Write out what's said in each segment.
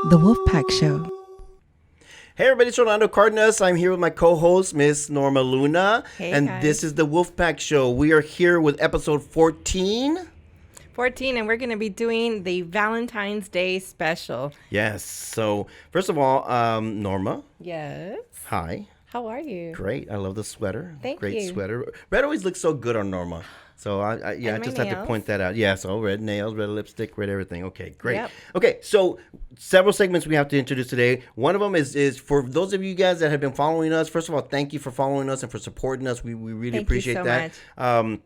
The Wolfpack Show. Hey everybody, it's Rolando Cardenas. I'm here with my co-host, Miss Norma Luna. Hey, and guys. This is the Wolfpack Show. We are here with episode 14. 14, and we're going to be doing the Valentine's Day special. Yes. So, first of all, Norma. Yes. Hi. How are you? Great. I love the sweater. Thank Great you. sweater. Red always looks so good on Norma. So, I my just had to nails. point that out. Yeah, so red nails, red lipstick, red everything. Okay, great. Yep. Okay, so several segments we have to introduce today. One of them is for those of you guys that have been following us. First of all, thank you for following us and for supporting us. We really Thank you appreciate so that. much.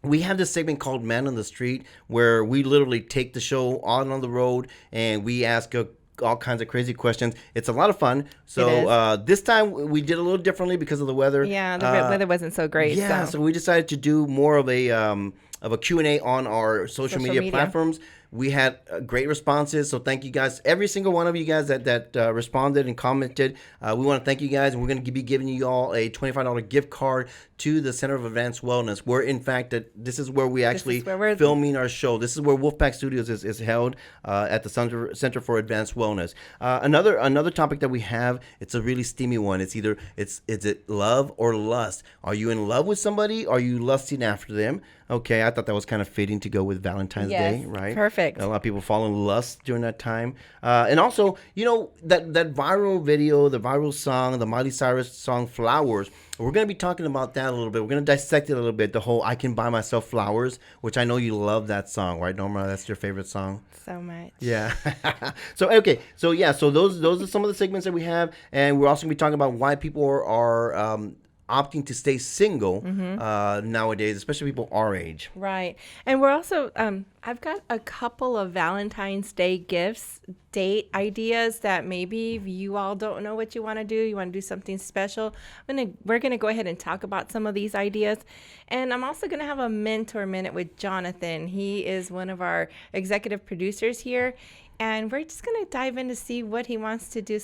We have this segment called Man on the Street where we literally take the show on the road and we ask all kinds of crazy questions. It's a lot of fun. So this time we did a little differently because of the weather. Yeah, the weather wasn't so great. Yeah, so we decided to do more of a Q&A on our social media platforms. We had great responses, so thank you guys. Every single one of you guys that responded and commented, we want to thank you guys, and we're going to be giving you all a $25 gift card to the Center of Advanced Wellness, where, in fact, this is where we actually filming our show. This is where Wolfpack Studios is held at the Center for Advanced Wellness. Another topic that we have, it's a really steamy one. Is it love or lust? Are you in love with somebody? Are you lusting after them? Okay, I thought that was kind of fitting to go with Valentine's Day, right? Perfect. A lot of people fall in lust during that time. And also, you know, that viral video, the viral song, the Miley Cyrus song, Flowers, we're going to be talking about that a little bit. We're going to dissect it a little bit, the whole I Can Buy Myself Flowers, which I know you love that song, right, Norma? That's your favorite song? So much. Yeah. So those are some of the segments that we have. And we're also going to be talking about why people are opting to stay single nowadays, especially people our age. Right. And we're also, I've got a couple of Valentine's Day date ideas that maybe you all don't know what you want to do. You want to do something special. We're going to go ahead and talk about some of these ideas. And I'm also going to have a mentor minute with Jonathan. He is one of our executive producers here. And we're just going to dive in to see what he wants to do,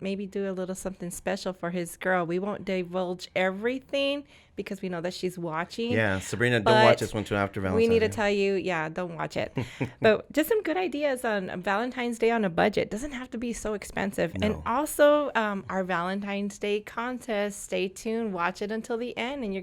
maybe do a little something special for his girl. We won't divulge everything because we know that she's watching. Yeah, Sabrina, don't watch this one till after Valentine's We need to Day. tell you, don't watch it. But just some good ideas on Valentine's Day on a budget. Doesn't have to be so expensive. No. And also our Valentine's Day contest. Stay tuned. Watch it until the end, and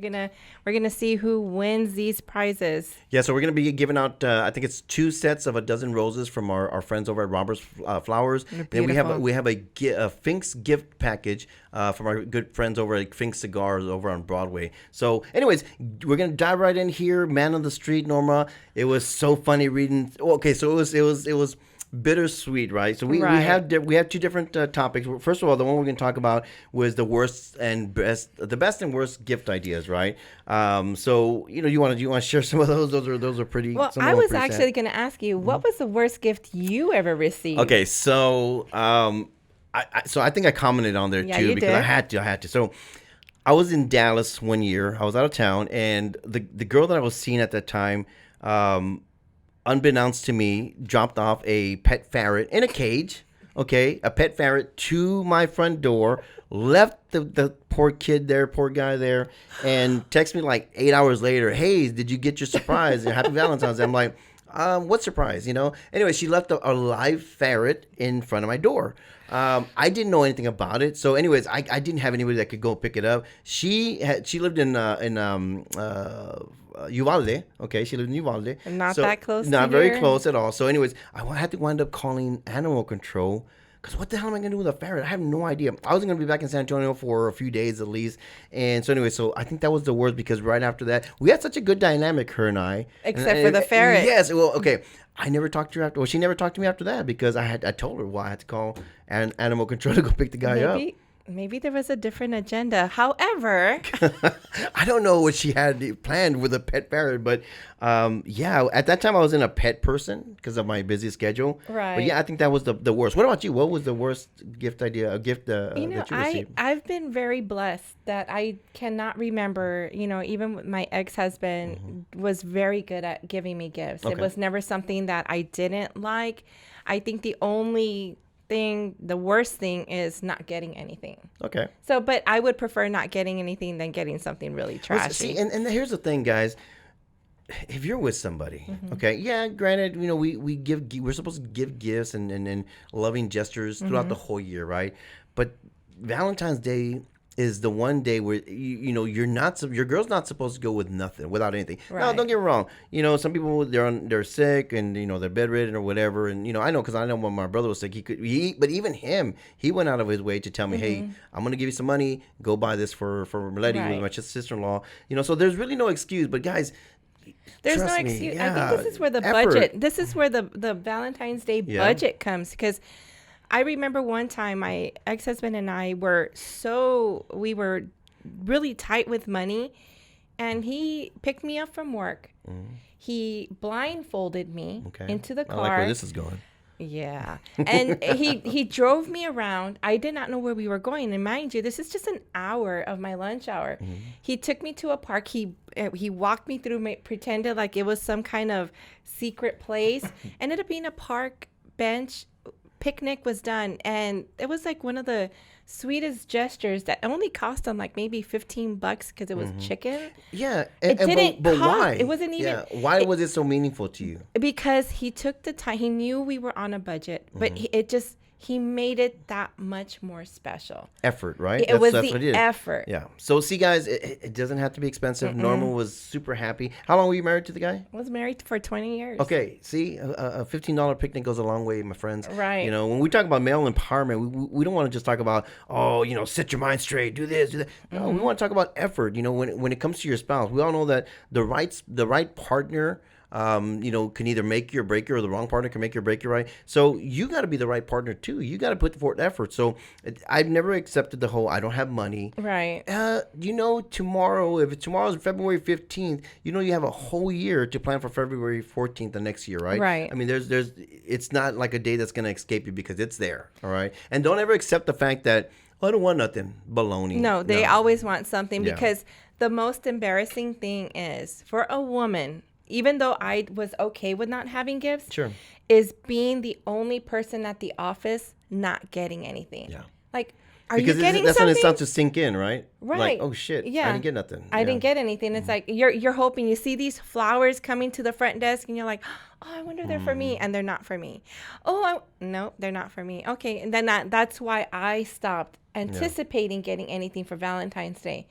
we're gonna see who wins these prizes. Yeah, so we're going to be giving out, I think it's 2 sets of a dozen roses from our friends over at Robert's Flowers. Then we have a Fink's gift package from our good friends over at Fink Cigars over on Broadway. So anyways, we're going to dive right in here. Man on the Street, Norma. It was so funny reading. Okay, so it was bittersweet, right? So we have 2 different topics. First of all, the one we're going to talk about was the best and worst gift ideas, right? So you want to share some of those? Those are pretty. Well, I was actually going to ask you, what was the worst gift you ever received? Okay, so I think I commented on there too because I had to. So I was in Dallas one year. I was out of town, and the girl that I was seeing at that time, unbeknownst to me, dropped off a pet ferret in a cage. Okay, a pet ferret to my front door. Left the poor guy there, and texted me like 8 hours later. Hey, did you get your surprise? And Happy Valentine's Day. I'm like, what surprise? Anyway, she left a live ferret in front of my door. I didn't know anything about it. So anyways, I didn't have anybody that could go pick it up. She lived in Uvalde. Okay, she lived in Uvalde. Not that close. Not very close at all. So anyways, I had to wind up calling animal control. Because what the hell am I going to do with a ferret? I have no idea. I was going to be back in San Antonio for a few days at least. And so anyway, I think that was the worst because right after that, we had such a good dynamic, her and I. Except for the ferret. Yes. Well, okay. I never talked to her after. Well, she never talked to me after that because I told her why I had to call animal control to go pick the guy up. Maybe there was a different agenda. However, I don't know what she had planned with a pet ferret, but at that time I was in a pet person because of my busy schedule. Right. But yeah, I think that was the worst. What about you? What was the worst gift idea? That you received? I've been very blessed that I cannot remember. Even my ex-husband was very good at giving me gifts. Okay. It was never something that I didn't like. I think the worst thing is not getting anything. Okay. So, but I would prefer not getting anything than getting something really trashy. See, and here's the thing, guys. if you're with somebody, okay, yeah, granted, we're supposed to give gifts and loving gestures throughout the whole year, right? But Valentine's Day is the one day where your girl's not supposed to go with nothing, without anything. No, don't Right. get me wrong. Some people they're sick and they're bedridden or whatever, and I know because I know when my brother was sick, but even him, he went out of his way to tell me, hey, I'm gonna give you some money, go buy this for Milady, who's Right. my sister-in-law. So there's really no excuse. But guys, There's no trust me, excuse. I yeah, think this is where the effort. budget. This is where the Valentine's Day Yeah. budget comes, because I remember one time my ex-husband and I we were really tight with money, and he picked me up from work. He blindfolded me Okay. into the I like where car. this is going. Yeah. And he drove me around. I did not know where we were going. And mind you, this is just an hour of my lunch hour. He took me to a park. He walked me through, pretended like it was some kind of secret place. Ended up being a park bench. Picnic was done. And it was like one of the sweetest gestures that only cost him like maybe $15 because it was chicken. Yeah, It didn't but cost. why? It wasn't even. Yeah, why was it so meaningful to you? Because he took the time. He knew we were on a budget, but he made it that much more special. Effort, right? It was That's the what it is. effort. Yeah. So see, guys, it doesn't have to be expensive. Norma was super happy. How long were you married to the guy? I was married for 20 years. Okay, see, a $15 picnic goes a long way, my friends. Right. When we talk about male empowerment, we don't want to just talk about, set your mind straight, do this, do that. No, we want to talk about effort. When it comes to your spouse, we all know that the right partner, can either make you or break you, or the wrong partner can make you or break you, right? So you got to be the right partner too. You got to put forth effort. So I've never accepted the whole I don't have money. Right. Tomorrow, if tomorrow's February 15th, you have a whole year to plan for February 14th the next year, right? Right. I mean, it's not like a day that's going to escape you because it's there, all right? And don't ever accept the fact that, I don't want nothing. Baloney. No, they always want something, Yeah. because the most embarrassing thing is for a woman, even though I was okay with not having gifts, Sure. is being the only person at the office not getting anything. Yeah. Like, are Because you getting that's when something? it starts to sink in, right? Right. Like, oh shit, Yeah. I didn't get nothing. I didn't get anything. It's like you're hoping. You see these flowers coming to the front desk, and you're like, oh, I wonder if they're for me, and they're not for me. Oh, no, they're not for me. Okay, and then that's why I stopped anticipating getting anything for Valentine's Day.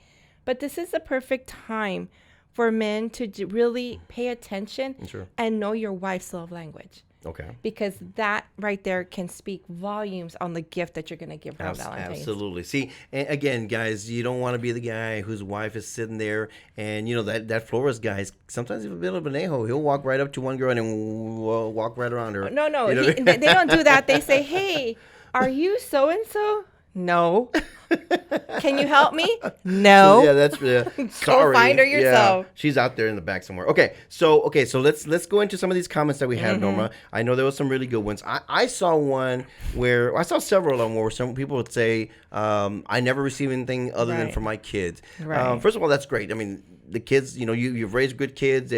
But this is the perfect time for men to really pay attention Sure. and know your wife's love language. Okay. Because that right there can speak volumes on the gift that you're going to give her on Valentine's. Absolutely. See, and again, guys, you don't want to be the guy whose wife is sitting there, and that florist guy is sometimes he's a bit of an a-hole. He'll walk right up to one girl and then walk right around her. No, You know? they don't do that. They say, hey, are you so-and-so? No. Can you help me? No. Yeah, that's sorry. find her yourself. Yeah, she's out there in the back somewhere. Okay, so let's go into some of these comments that we have, Norma. I know there was some really good ones. I saw one where I saw several of them where some people would say, "I never receive anything other than Right. from my kids." Right. First of all, that's great. I mean, the kids, you've raised good kids.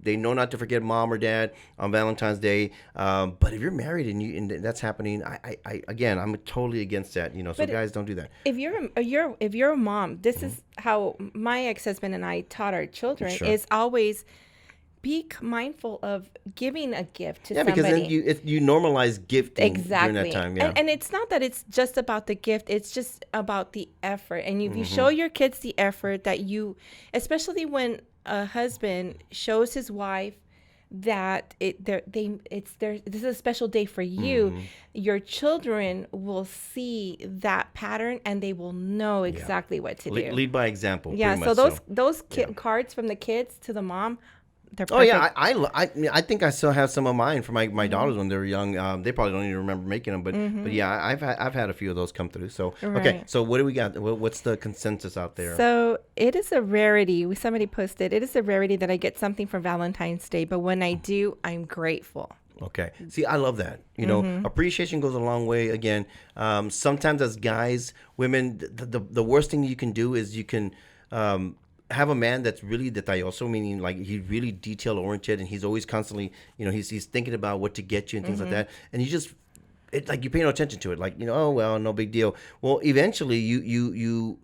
They know not to forget mom or dad on Valentine's Day. But if you're married and that's happening, I'm totally against that. So But guys, don't do that. If you're a mom, this is how my ex-husband and I taught our children, Sure. is always be mindful of giving a gift to Yeah, somebody. because then you normalize gifting Exactly. during that time. Yeah. And it's not that it's just about the gift, it's just about the effort. And if you Mm-hmm. show your kids the effort that especially when a husband shows his wife that this is a special day for you, Mm-hmm. your children will see that pattern and they will know exactly what to do. Lead by example. Yeah, pretty so much those cards from the kids to the mom, they're Oh perfect. yeah, I think I still have some of mine for my daughters when they were young. They probably don't even remember making them, but yeah, I've had a few of those come through. So okay, Right. so what do we got? What's the consensus out there? So it is a rarity. Somebody posted, it is a rarity that I get something for Valentine's Day, but when I do, I'm grateful. Okay. See, I love that. Appreciation goes a long way. Again, sometimes as guys, women, the worst thing you can do is you can have a man that's really detalloso, meaning like he's really detail oriented and he's always constantly, he's thinking about what to get you and things like that. And you just, you pay no attention to it. Like, oh, well, no big deal. Well, eventually you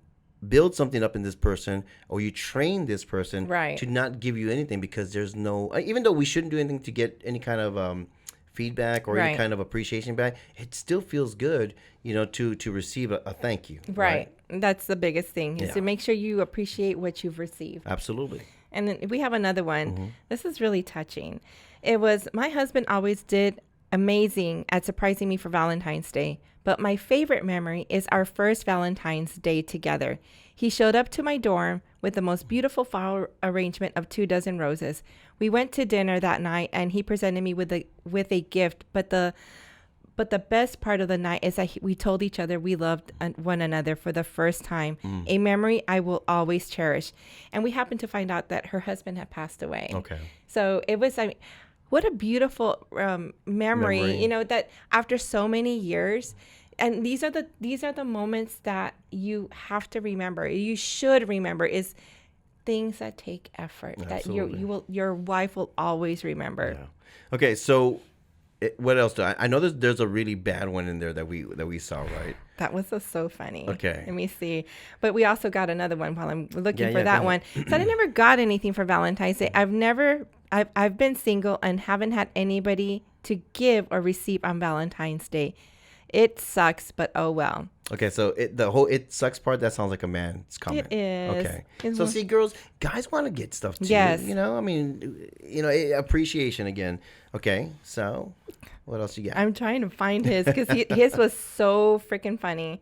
build something up in this person, or you train this person Right. to not give you anything, because there's no, even though we shouldn't do anything to get any kind of feedback or any Right. kind of appreciation back, it still feels good, to receive a thank you. Right. That's the biggest thing, is Yeah. to make sure you appreciate what you've received. Absolutely. And then we have another one. This is really touching. It was, my husband always did amazing at surprising me for Valentine's Day, but my favorite memory is our first Valentine's Day together. He showed up to my dorm with the most beautiful flower arrangement of 24 roses. We went to dinner that night, and he presented me with a gift, but the best part of the night is that we told each other we loved one another for the first time, a memory I will always cherish. And we happened to find out that her husband had passed away. Okay. So it was, I mean, what a beautiful memory, that after so many years, and these are the moments that you have to remember. You should remember, is things that take effort, Absolutely. that your wife will always remember. Yeah. Okay, so what else do I know? There's a really bad one in there that we saw, right? That was so funny. Okay. Let me see. But we also got another one while I'm looking for go that ahead. one. So I never got anything for Valentine's Day. I've been single and haven't had anybody to give or receive on Valentine's Day. It sucks, but oh well. Okay, so it sucks part, that sounds like a man's comment. It is. Okay. It's So more- see, girls, guys want to get stuff too. Yes. I mean, appreciation again. Okay, so what else you got? I'm trying to find his, because his was so freaking funny.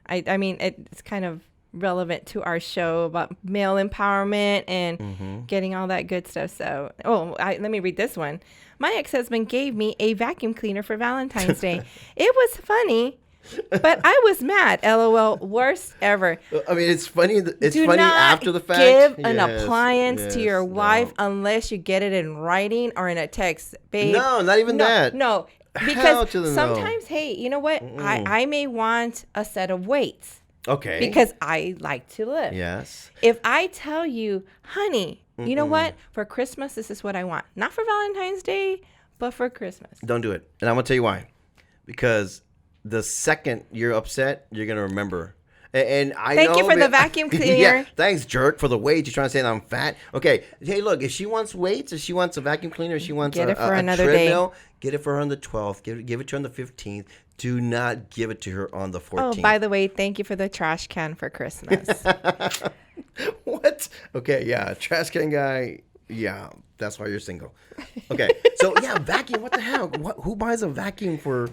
I mean, it's kind of relevant to our show about male empowerment and getting all that good stuff. So, let me read this one. My ex-husband gave me a vacuum cleaner for Valentine's Day. It was funny, but I was mad. LOL. Worst ever. I mean, it's funny. It's Do funny not after the fact. give an Yes, appliance to your yes, wife no. unless you get it in writing or in a text, babe. No, not even that. No, Hell because to the no. sometimes, hey, you know what? I may want a set of weights Okay. because I like to lift. Yes. If I tell you, honey, you know what? For Christmas, this is what I want. Not for Valentine's Day, but for Christmas. Don't do it. And I'm gonna tell you why. Because the second you're upset, you're gonna remember. And I Thank know you for the that- vacuum Yeah, cleaner. thanks, jerk, for the weights. You're trying to say that I'm fat. Okay. Hey, look, if she wants weights, if she wants a vacuum cleaner, if she wants Get a, it for a another day. treadmill, get it for her on the 12th. Give it to her on the 15th. Do not give it to her on the 14th. Oh, by the way, thank you for the trash can for Christmas. What? Okay, yeah, trash can guy. Yeah, that's why you're single. Okay, so yeah, vacuum. What the hell? Who buys a vacuum for?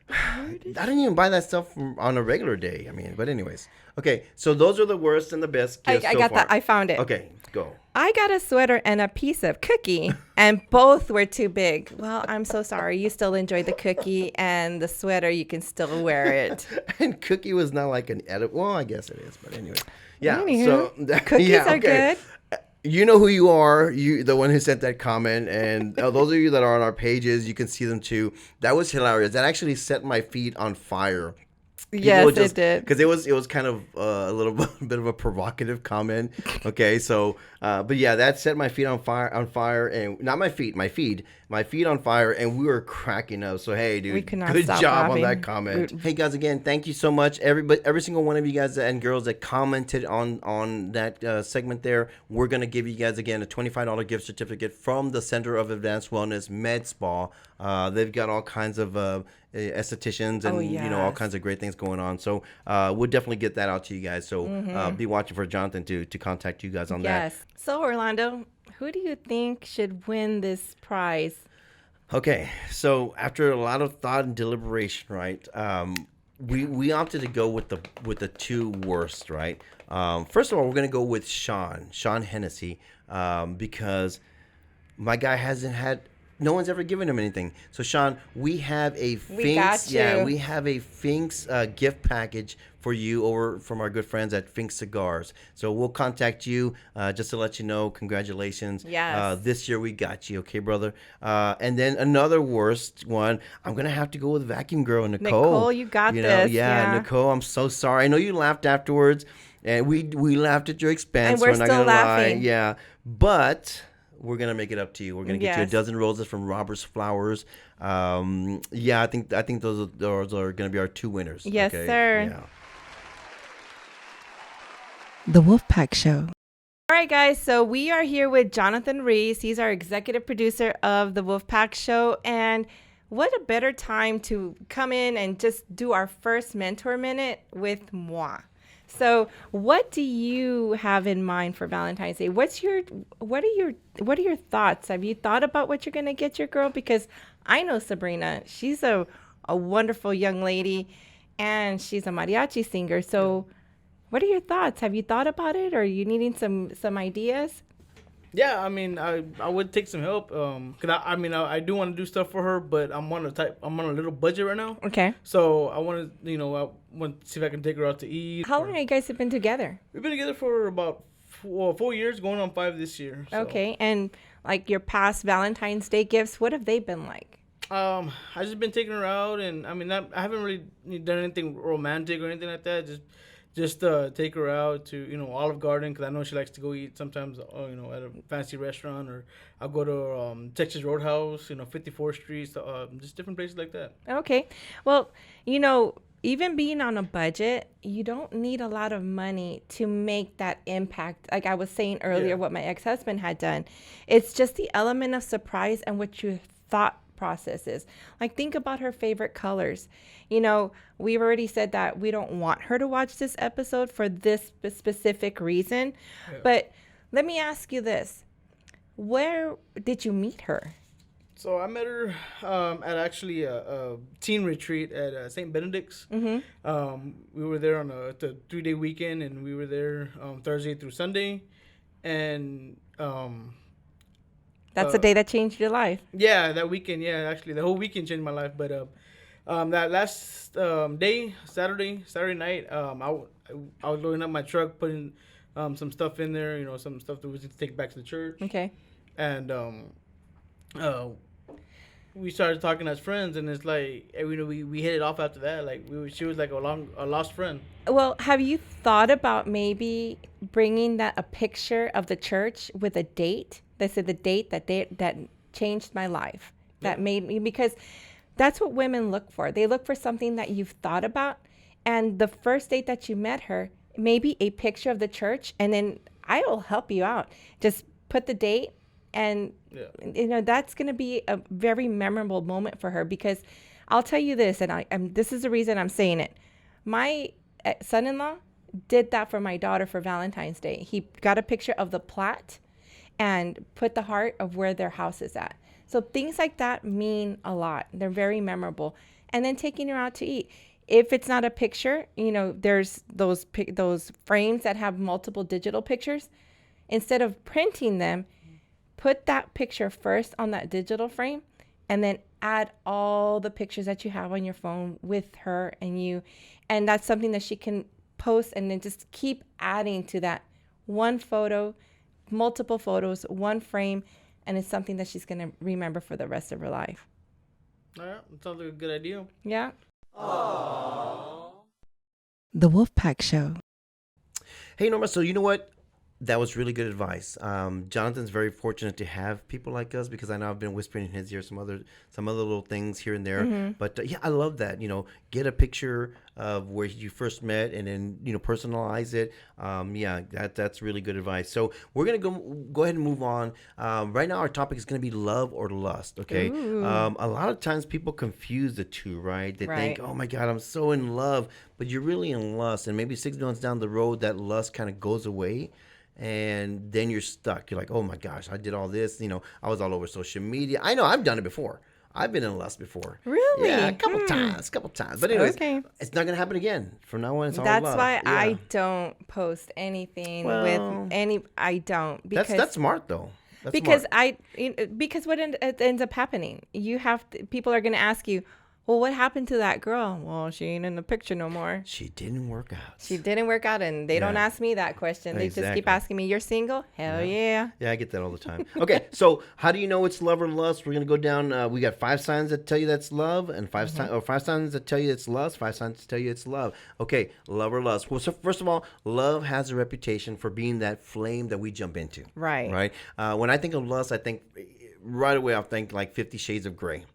I didn't even buy that stuff on a regular day. I mean, but anyways. Okay, so those are the worst and the best I gifts so got far. that. I found it. Okay, go. I got a sweater and a piece of cookie, and both were too big. Well, I'm so sorry. You still enjoy the cookie, and the sweater, you can still wear it. And cookie was not like an edit. Well, I guess it is, but anyway. Yeah. Anywho, So cookies yeah, are okay. good. You know who you are, you the one who sent that comment, and those of you that are on our pages, you can see them too. That was hilarious. That actually set my feed on fire. Yes, it did. Because it was kind of a little bit of a provocative comment. Okay, so but yeah, that set my feet on fire, and not my feet on fire, and we were cracking up. So hey, dude, We could not good stop job laughing. on that comment. Hey guys, again, thank you so much, every single one of you guys and girls that commented on that segment there. We're gonna give you guys again a $25 gift certificate from the Center of Advanced Wellness Med Spa. They've got all kinds of estheticians and all yes. kinds of great things going on. So we'll definitely get that out to you guys. So be watching for Jonathan to contact you guys on that. Yes. So, Orlando, who do you think should win this prize? Okay, so after a lot of thought and deliberation, right, we opted to go with the two worst, right. First of all, we're gonna go with Sean Hennessy, because my guy hasn't had. No one's ever given him anything. So Sean, we have a We got Finks, yeah, you. we have a Finks gift package for you over from our good friends at Finks Cigars. So we'll contact you just to let you know. Congratulations. Yes. This year we got you, okay, brother. And then another worst one. I'm gonna have to go with Vacuum Girl Nicole. Nicole, you got this, yeah. Nicole, I'm so sorry. I know you laughed afterwards, and we laughed at your expense. And we're not still gonna lie. laughing. Yeah, but we're gonna make it up to you. We're gonna get you a Yes. dozen roses from Robert's Flowers. Yeah, I think those are gonna be our two winners. Yes, okay? sir. Yeah. The Wolfpack Show. All right, guys. So we are here with Jonathan Reese. He's our executive producer of the Wolfpack Show. And what a better time to come in and just do our first mentor minute with moi. So what do you have in mind for Valentine's Day? What are your thoughts? Have you thought about what you're gonna get your girl? Because I know Sabrina. She's a wonderful young lady, and she's a mariachi singer. So what are your thoughts? Have you thought about it, or are you needing some ideas? Yeah, I mean, I would take some help. Cause I do want to do stuff for her, but I'm on a little budget right now. Okay. So I want to, I want to see if I can take her out to eat. How long have you guys been together? We've been together for about 4 years, going on 5 this year. So. Okay, and like your past Valentine's Day gifts, what have they been like? I just been taking her out, and I mean, I haven't really done anything romantic or anything like that. Just take her out to Olive Garden, because I know she likes to go eat sometimes at a fancy restaurant, or I'll go to Texas Roadhouse, 54th Street, so, just different places like that. Okay, well, even being on a budget, you don't need a lot of money to make that impact. Like I was saying earlier, what my ex-husband had done, it's just the element of surprise and what your thought process is. Like think about her favorite colors. We've already said that we don't want her to watch this episode for this specific reason. Yeah. But let me ask you this. Where did you meet her? So I met her at actually a teen retreat at St. Benedict's. Mm-hmm. We were there on a 3-day weekend, and we were there Thursday through Sunday. And that's the day that changed your life. Yeah, that weekend. Yeah, actually, the whole weekend changed my life. But that last day, Saturday night, I was loading up my truck, putting some stuff in there. Some stuff that was to take back to the church. Okay. And we started talking as friends, and it's like we hit it off after that. Like she was like a lost friend. Well, have you thought about maybe bringing a picture of the church with a date? They said the date that changed my life, that made me, because that's what women look for. They look for something that you've thought about, and the first date that you met her, maybe a picture of the church, and then I will help you out. Just put the date. And, that's going to be a very memorable moment for her, because I'll tell you this, and this is the reason I'm saying it. My son-in-law did that for my daughter for Valentine's Day. He got a picture of the plat and put the heart of where their house is at. So things like that mean a lot. They're very memorable. And then taking her out to eat. If it's not a picture, there's those frames that have multiple digital pictures. Instead of printing them, put that picture first on that digital frame, and then add all the pictures that you have on your phone with her and you. And that's something that she can post, and then just keep adding to that one photo, multiple photos, one frame, and it's something that she's going to remember for the rest of her life. All right. That sounds like a good idea. Yeah. Aww. The Wolfpack Show. Hey, Norma, so you know what? That was really good advice. Jonathan's very fortunate to have people like us, because I know I've been whispering in his ear some other little things here and there. Mm-hmm. But I love that. Get a picture of where you first met, and then personalize it. That's really good advice. So we're gonna go ahead and move on. Right now, our topic is gonna be love or lust. Okay. A lot of times people confuse the two, right? They think, oh my God, I'm so in love, but you're really in lust, and maybe 6 months down the road, that lust kind of goes away. And then you're stuck. You're like, oh my gosh, I did all this. I was all over social media. I know I've done it before. I've been in lust before. Really? Yeah, a couple times. But anyways, It's not going to happen again. From now on, it's all love. That's why I don't post anything with any. I don't. Because that's smart, though. Because what ends up happening, people are going to ask you, well, what happened to that girl? Well, she ain't in the picture no more. She didn't work out. And they don't ask me that question. They just keep asking me, you're single? Hell yeah. Yeah, I get that all the time. Okay, so how do you know it's love or lust? We're going to go down. We got 5 signs that tell you that's love, and 5 signs that tell you it's lust, 5 signs that tell you it's love. Okay, love or lust. Well, so first of all, love has a reputation for being that flame that we jump into. Right. When I think of lust, I think right away, I'll think like 50 Shades of Grey.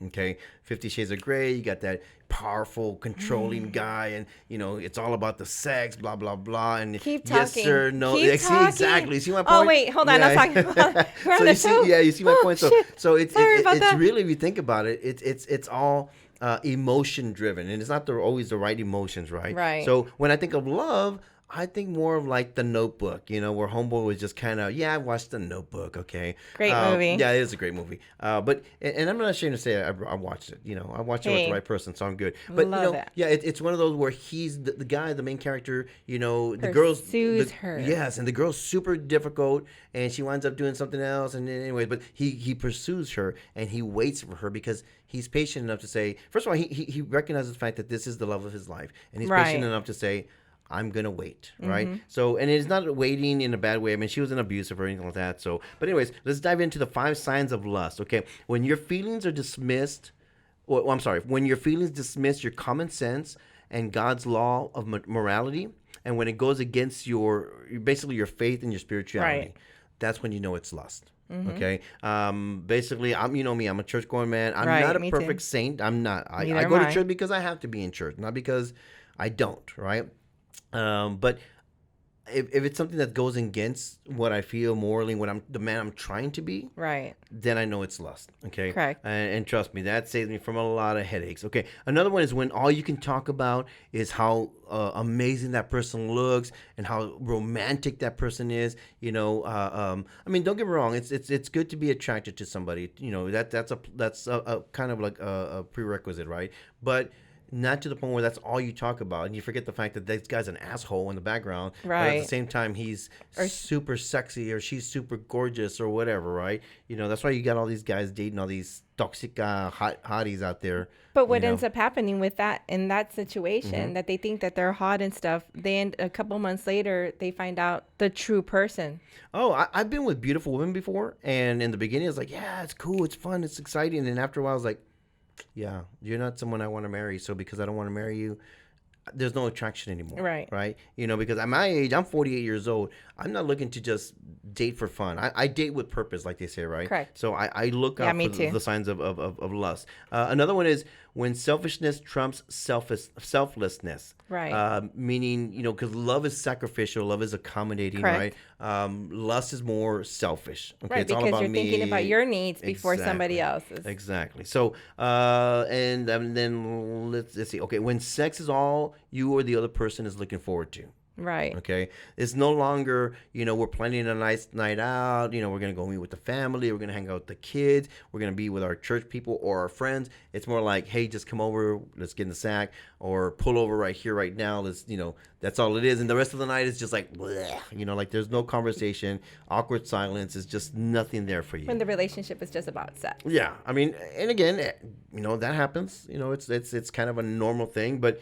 Okay, 50 Shades of Grey, you got that powerful, controlling guy, and it's all about the sex, blah blah blah, and Keep yes talking. sir, no, Keep see exactly. talking. You see my Oh point? wait, hold on. I was talking about we're on So the you see, show. yeah, you see my Oh point. So shit. so it's Sorry about it's that. really, if you think about it, it's all emotion driven, and it's not always the right emotions, right? Right. So when I think of love, I think more of like The Notebook, where Homeboy was just kind of, yeah, I watched The Notebook, okay. Great movie. Yeah, it is a great movie. But and I'm not ashamed to say I watched it. I watched it with the Hey, right person, so I'm good. But love it. yeah, it's one of those where he's the guy, the main character. The girl's Pursues her. yes, and the girl's super difficult, and she winds up doing something else. And then anyways, but he pursues her, and he waits for her because he's patient enough to say, first of all, he recognizes the fact that this is the love of his life, and he's patient Right. enough to say, I'm gonna wait, right? So, and it's not waiting in a bad way. I mean, she wasn't abusive or anything like that. So, but anyways, let's dive into the 5 signs of lust. Okay, when your feelings are dismissed, or I'm sorry, when your feelings dismiss your common sense and God's law of morality, and when it goes against basically your faith and your spirituality, Right. that's when you know it's lust. Okay. Basically, I'm me. I'm a church going man. I'm Right, not a me too. perfect saint. I'm not. I Neither go am to I. church because I have to be in church, not because I don't. Right. But if it's something that goes against what I feel morally, what I'm the man I'm trying to be, Right. then I know it's lust. Okay. Correct. And trust me, that saves me from a lot of headaches. Okay. Another one is when all you can talk about is how amazing that person looks and how romantic that person is. I mean, don't get me wrong. It's good to be attracted to somebody. That's a kind of like a prerequisite, right? But not to the point where that's all you talk about, and you forget the fact that this guy's an asshole in the background. But at the Right. same time, he's Or- super sexy, or she's super gorgeous, or whatever, right? That's why you got all these guys dating all these toxic hotties out there. But what you know? ends up happening with that in that situation, that they think that they're hot and stuff, then a couple months later they find out the true person. Oh, I've been with beautiful women before, and in the beginning, I was like, yeah, it's cool, it's fun, it's exciting, and after a while, I was like, yeah, you're not someone I want to marry. So because I don't want to marry you, there's no attraction anymore. Right. Right. Because at my age, I'm 48 years old. I'm not looking to just date for fun. I date with purpose, like they say, right? Correct. So I look Yeah, out me for too. the signs of lust. Another one is when selfishness trumps selflessness. Right. Meaning, because love is sacrificial, love is accommodating, Correct. right? Lust is more selfish. Okay, Right, it's all because about you're thinking about me. your needs before Exactly. somebody else's. Exactly. So, and then let's see. Okay, when sex is all you or the other person is looking forward to. Right. Okay, it's no longer we're planning a nice night out. We're gonna go meet with the family. We're gonna hang out with the kids. We're gonna be with our church people or our friends. It's more like, hey, just come over. Let's get in the sack or pull over right here, right now. Let's that's all it is. And the rest of the night is just like, bleh, like there's no conversation, awkward silence. It's just nothing there for you. When the relationship is just about sex. Yeah, I mean, and again, that happens. It's kind of a normal thing, but.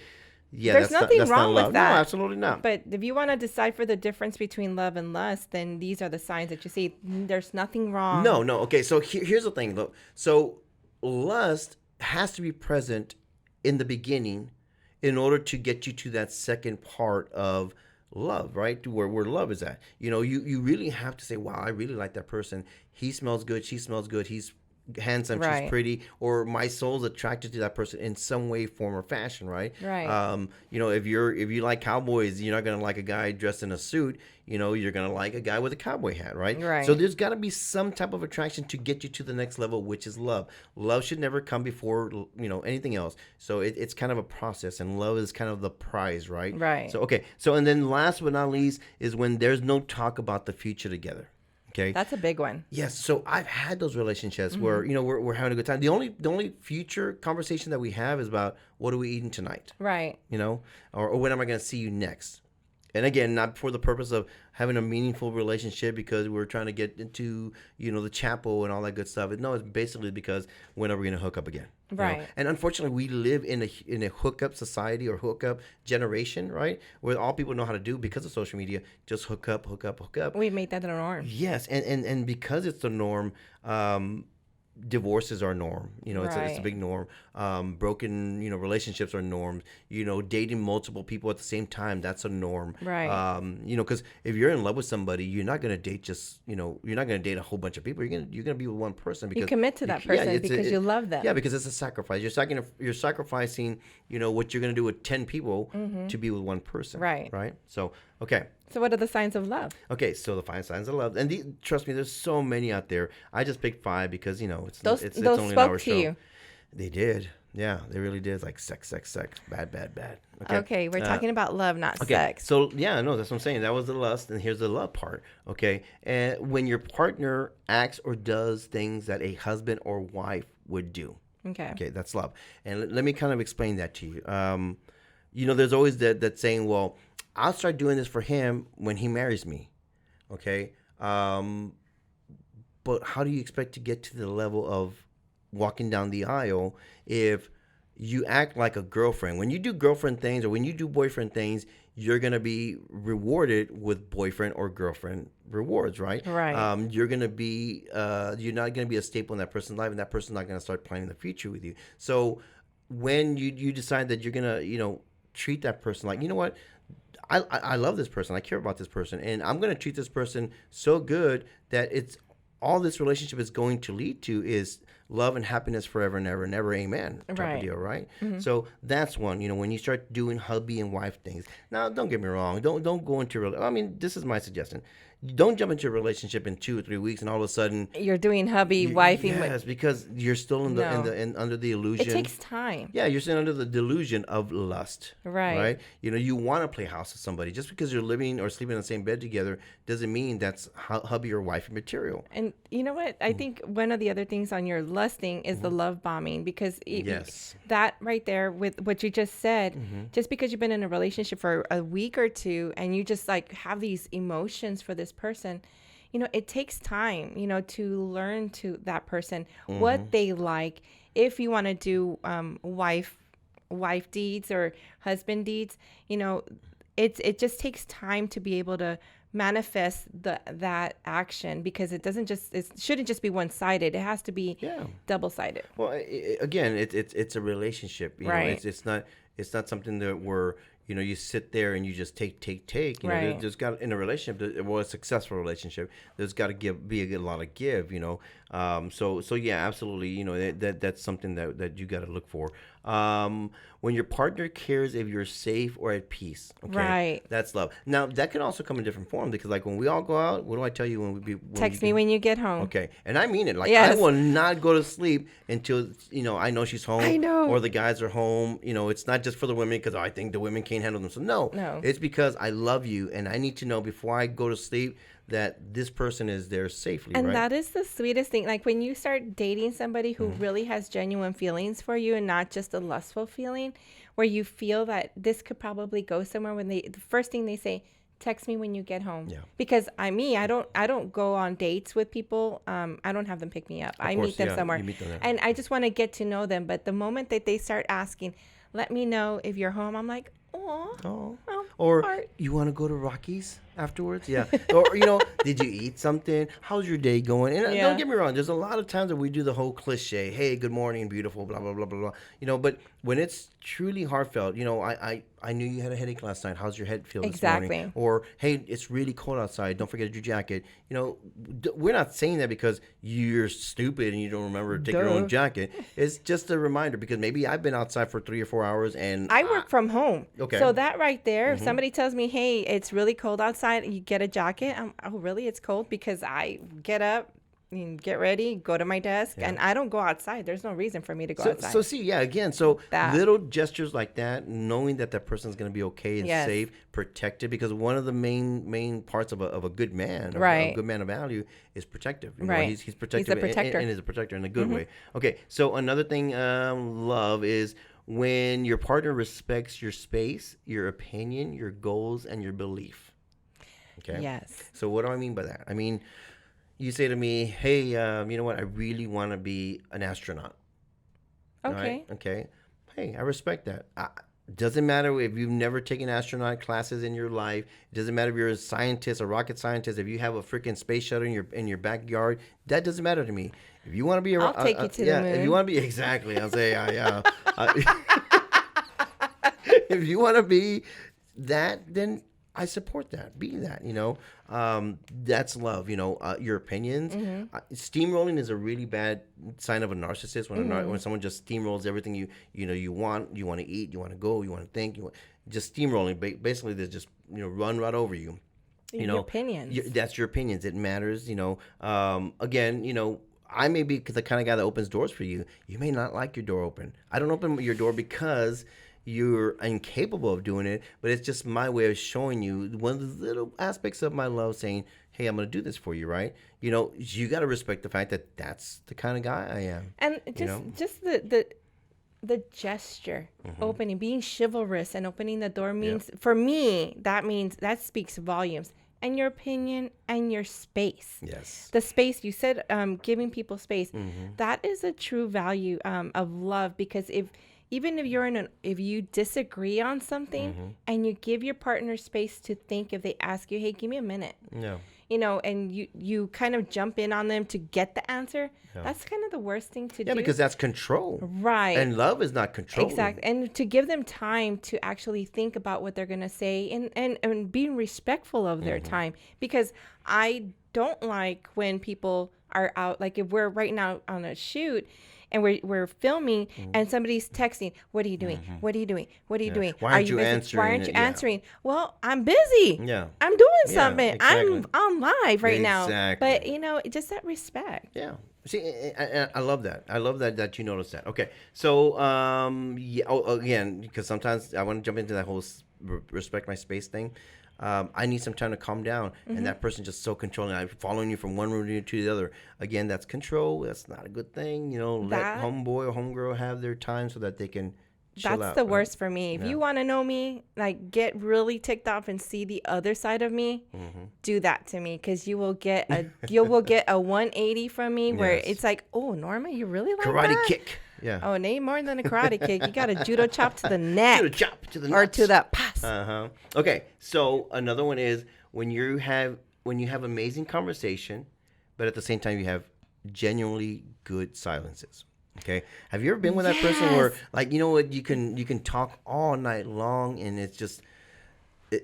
Yeah, There's nothing that's wrong not with love. that. No, absolutely not. But if you want to decipher the difference between love and lust, then these are the signs that you see. There's nothing wrong. No. Okay, so here's the thing, though. So lust has to be present in the beginning in order to get you to that second part of love, right? To where love is at. You really have to say, wow, I really like that person. He smells good. She smells good. He's handsome, she's Right. pretty, or my soul's attracted to that person in some way, form, or fashion, right? Right. If you like cowboys, you're not gonna like a guy dressed in a suit. You're gonna like a guy with a cowboy hat, right? Right. So there's got to be some type of attraction to get you to the next level, which is love. Love should never come before anything else. So it's kind of a process, and love is kind of the prize, right? Right. So okay. So and then last but not least is when there's no talk about the future together. Okay. That's a big one. Yes, so I've had those relationships where we're having a good time. The only future conversation that we have is about what are we eating tonight, Right. or when am I going to see you next? And again, not for the purpose of having a meaningful relationship because we're trying to get into the chapel and all that good stuff. No, it's basically because when are we going to hook up again? Right. And unfortunately, we live in a hookup society or hookup generation, right? Where all people know how to do because of social media, just hook up. We've made that the norm. Yes, and because it's the norm, divorces are norm. It's a Right. big norm. Broken, relationships are norms. Dating multiple people at the same time, that's a norm. Right. Because if you're in love with somebody, you're not gonna date you're not gonna date a whole bunch of people. You're gonna be with one person You because commit to that person because you love them. yeah, because it's a sacrifice. You're sacrificing, what you're gonna do with 10 people to be with one person. Right. Right. So okay. So what are the signs of love? Okay, so the 5 signs of love, and trust me, there's so many out there. I just picked 5 because it's Those only an spoke hour to show. you. They did, yeah, they really did. It's like sex, bad, bad. Okay, we're talking about love, not Okay, sex. so yeah, no, that's what I'm saying. That was the lust, and here's the love part. Okay, and when your partner acts or does things that a husband or wife would do. Okay. Okay, that's love, and let me kind of explain that to you. There's always that saying, well, I'll start doing this for him when he marries me. Okay. But how do you expect to get to the level of walking down the aisle if you act like a girlfriend? When you do girlfriend things or when you do boyfriend things, you're going to be rewarded with boyfriend or girlfriend rewards, right? Right. You're going to be, you're not going to be a staple in that person's life, and that person's not going to start planning the future with you. So when you decide that you're going to, treat that person like, you know what? I love this person. I care about this person, and I'm going to treat this person so good that it's all this relationship is going to lead to is love and happiness forever and ever and ever. Amen. Type Right. of deal, right? So that's one. When you start doing hubby and wife things. Now, don't get me wrong. Don't go into. I mean, this is my suggestion. Don't jump into a relationship in 2 or 3 weeks, and all of a sudden You're doing hubby, wifey. Yes, because you're still in the No. under the illusion. It takes time. Yeah, you're still under the delusion of lust. Right. Right. You want to play house with somebody. Just because you're living or sleeping in the same bed together doesn't mean that's hubby or wifey material. And you know what? I think one of the other things on your lusting is the love bombing, because Yes. that right there with what you just said, just because you've been in a relationship for a week or two and you just like have these emotions for this person, it takes time, to learn to that person what they like. If you want to do wife deeds or husband deeds, it just takes time to be able to manifest that action, because it shouldn't just be one-sided. It has to be double-sided. Well, again, it's a relationship. Right. It's not something that where you sit there and you just take. Right. There's got in a relationship, a successful relationship, there's got to be a lot of give. So yeah, absolutely. That's something that you got to look for. When your partner cares if you're safe or at peace. Okay, Right. That's love. Now that can also come in different forms, because like when we all go out, what do I tell you Text me when you get home. Okay, and I mean it. Like Yes. I will not go to sleep until I know she's home. I know. Or the guys are home. It's not just for the women because I think the women can't handle them. So no, it's because I love you and I need to know before I go to sleep that this person is there safely. And right? that is the sweetest thing. Like when you start dating somebody who really has genuine feelings for you and not just a lustful feeling, where you feel that this could probably go somewhere, when the first thing they say, text me when you get home. Yeah. Because I don't go on dates with people. I don't have them pick me up. I course, meet them yeah, somewhere. you meet them there. And I just want to get to know them. But the moment that they start asking, let me know if you're home, I'm like, Oh. oh, Or heart. you want to go to Rockies afterwards? Yeah. Or did you eat something? How's your day going? And Yeah. don't get me wrong. There's a lot of times that we do the whole cliche. Hey, good morning, beautiful. Blah blah blah blah blah. But when it's truly heartfelt, I knew you had a headache last night. How's your head feel this morning? Exactly. Or hey, it's really cold outside. Don't forget your jacket. We're not saying that because you're stupid and you don't remember to take your own Duh. jacket. It's just a reminder, because maybe I've been outside for 3 or 4 hours and I work from home. Okay. So that right there, if somebody tells me, hey, it's really cold outside, you get a jacket. Oh, really? It's cold? Because I get up and get ready, go to my desk, and I don't go outside. There's no reason for me to go outside. So see, yeah, again, so That. little gestures like that, knowing that person's going to be okay and Yes. safe, protected, because one of the main parts of a good man, of Right. a good man of value, is protective. Right. He's protective. protector. And is a protector in a good way. Okay, so another thing, love is when your partner respects your space, your opinion, your goals, and your belief. Okay. Yes. So what do I mean by that? I mean, you say to me, hey, you know what? I really want to be an astronaut. Okay. Right? Okay. Hey, I respect that. Doesn't matter if you've never taken astronaut classes in your life. It doesn't matter if you're a scientist, a rocket scientist. If you have a freaking space shuttle in your backyard, that doesn't matter to me. If you want to be I'll take you to the moon. If you want to be exactly, I'll say if you want to be that, then I support that. Be that, that's love. Your opinions. Steamrolling is a really bad sign of a narcissist when someone just steamrolls everything you want. You want to eat. You want to go. You want to think. Just steamrolling. Basically, they just run right over you. Your opinions. That's your opinions. It matters. Again, I may be the kind of guy that opens doors for you. You may not like your door open. I don't open your door because you're incapable of doing it, but it's just my way of showing you one of the little aspects of my love, saying, hey, I'm going to do this for you, right? You got to respect the fact that that's the kind of guy I am. And just the gesture, opening, being chivalrous and opening the door means, for me, that speaks volumes. And your opinion and your space. Yes. The space, you said, giving people space. That is a true value of love, because even if if you disagree on something and you give your partner space to think, if they ask you, hey, give me a minute. Yeah. And you kind of jump in on them to get the answer. Yeah. That's kind of the worst thing to do. Yeah, because that's control. Right. And love is not control. Exactly. And to give them time to actually think about what they're going to say and being respectful of their time. Because I don't like when people are out, like if we're right now on a shoot and we're filming and somebody's texting, what are you doing? What are you doing? What are you doing? Why aren't you answering? Why aren't you answering? Well, I'm busy. Yeah. I'm doing something. Exactly. I'm on live right now. Exactly. But, just that respect. Yeah. See, I love that. I love that you notice that. Okay. So, again, because sometimes I want to jump into that whole respect my space thing. I need some time to calm down, and that person just so controlling. I'm following you from one room to the other. Again, that's control. That's not a good thing. Let homeboy or homegirl have their time so that they can chill out. That's the worst for me. If you want to know me, like get really ticked off and see the other side of me, do that to me, because you will get a 180 from me where it's like, oh, Norma, you really like karate that? kick. Yeah. Oh, nay, more than a karate kick. You got a judo chop to the neck. Judo chop to the nuts. Or to the pass. Okay, so another one is when you have amazing conversation, but at the same time you have genuinely good silences. Okay, have you ever been with that person where, like, you can talk all night long and it's just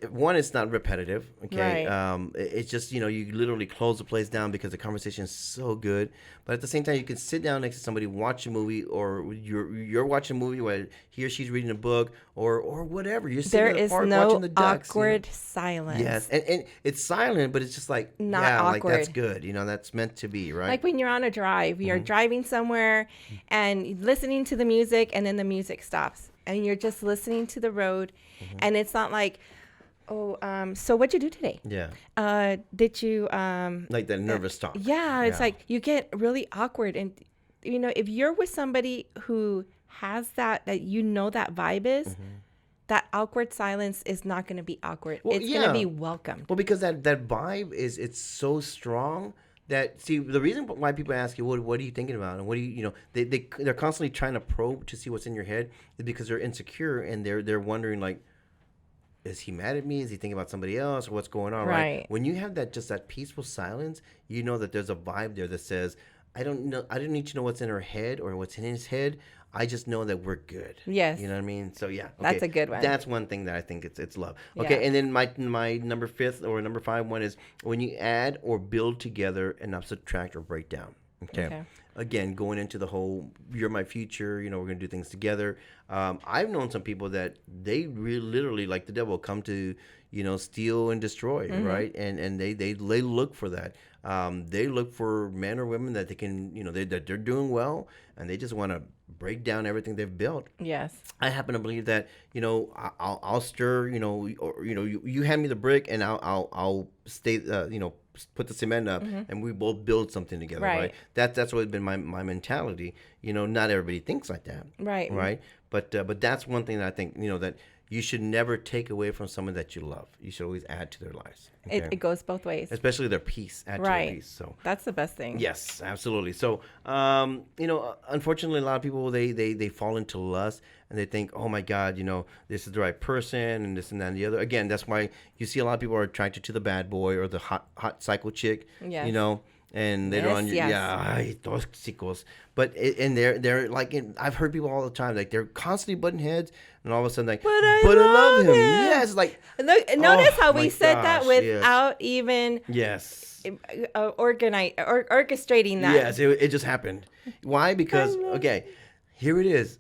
one, it's not repetitive. Okay, right. It's just you literally close the place down because the conversation is so good. But at the same time, you can sit down next to somebody, watch a movie, or you're watching a movie where he or she's reading a book or whatever. You're sitting in the park watching the ducks. Awkward silence. Yes, and it's silent, but it's just like not awkward. Like that's good. That's meant to be, right? Like when you're on a drive, you're driving somewhere and listening to the music, and then the music stops, and you're just listening to the road, and it's not like, so what'd you do today? Yeah. Did you like that nervous talk? Yeah, it's like you get really awkward, and if you're with somebody who has that that vibe is, that awkward silence is not going to be awkward. It's going to be welcomed. Well, because that vibe it's so strong that, see, the reason why people ask you, what are you thinking about, and what do you they're constantly trying to probe to see what's in your head, is because they're insecure and they're wondering, like, is he mad at me? Is he thinking about somebody else? Or what's going on? Right. When you have that peaceful silence, you know that there's a vibe there that says, I don't need to know what's in her head or what's in his head. I just know that we're good. Yes. You know what I mean? So yeah. Okay. That's a good one. That's one thing that I think it's love. Okay. Yeah. And then my number 5 one is when you add or build together and not subtract or break down. Okay. Again, going into the whole, you're my future, we're going to do things together. I've known some people that they really literally, like the devil, come to, steal and destroy, right? And they look for that. They look for men or women that they can, that they're doing well, and they just want to break down everything they've built. Yes. I happen to believe that, I'll stir, or, you hand me the brick and I'll stay, put the cement up and we both build something together, right? That's always been my mentality. Not everybody thinks like that. Right. But that's one thing that I think, that you should never take away from someone that you love. You should always add to their lives. Okay? It goes both ways. Especially their peace. Add to their peace. So that's the best thing. Yes, absolutely. So, unfortunately, a lot of people, they fall into lust and they think, oh my God, this is the right person and this and that and the other. Again, that's why you see a lot of people are attracted to the bad boy or the hot psycho chick. Yes. And later on, Yes. ay, tóxicos. But and they're like, I've heard people all the time, like they're constantly butting heads, and all of a sudden like, But I love love him. him. Yes, like Look, notice how my we said that gosh, without even yes. orchestrating that. Yes, it just happened. Why? Because okay, here it is.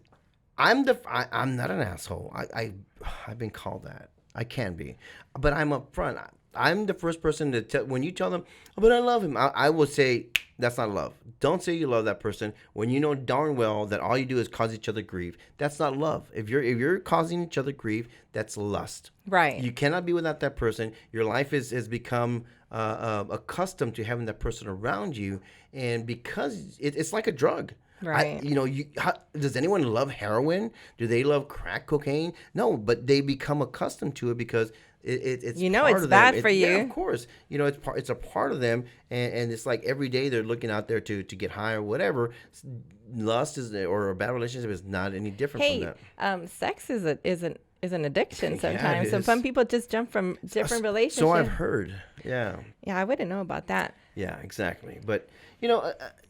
I'm not an asshole. I've been called that. I can be, but I'm upfront. I'm the first person to tell when you tell them, oh, but I love him. I will say that's not love. Don't say you love that person when you know darn well that all you do is cause each other grief. That's not love. If you're causing each other grief, that's lust. Right. You cannot be without that person. Your life has become accustomed to having that person around you, and because it's like a drug. Right. Does anyone love heroin? Do they love crack cocaine? No, but they become accustomed to it because it's part it's of bad them. for you. Yeah, of course. It's a part of them, and it's like every day they're looking out there to get high or whatever. Lust or a bad relationship is not any different from that. Sex is an addiction Yeah, sometimes. it So is. some people just jump from different relationships. So I've heard. Yeah. Yeah, I wouldn't know about that. Yeah, exactly. But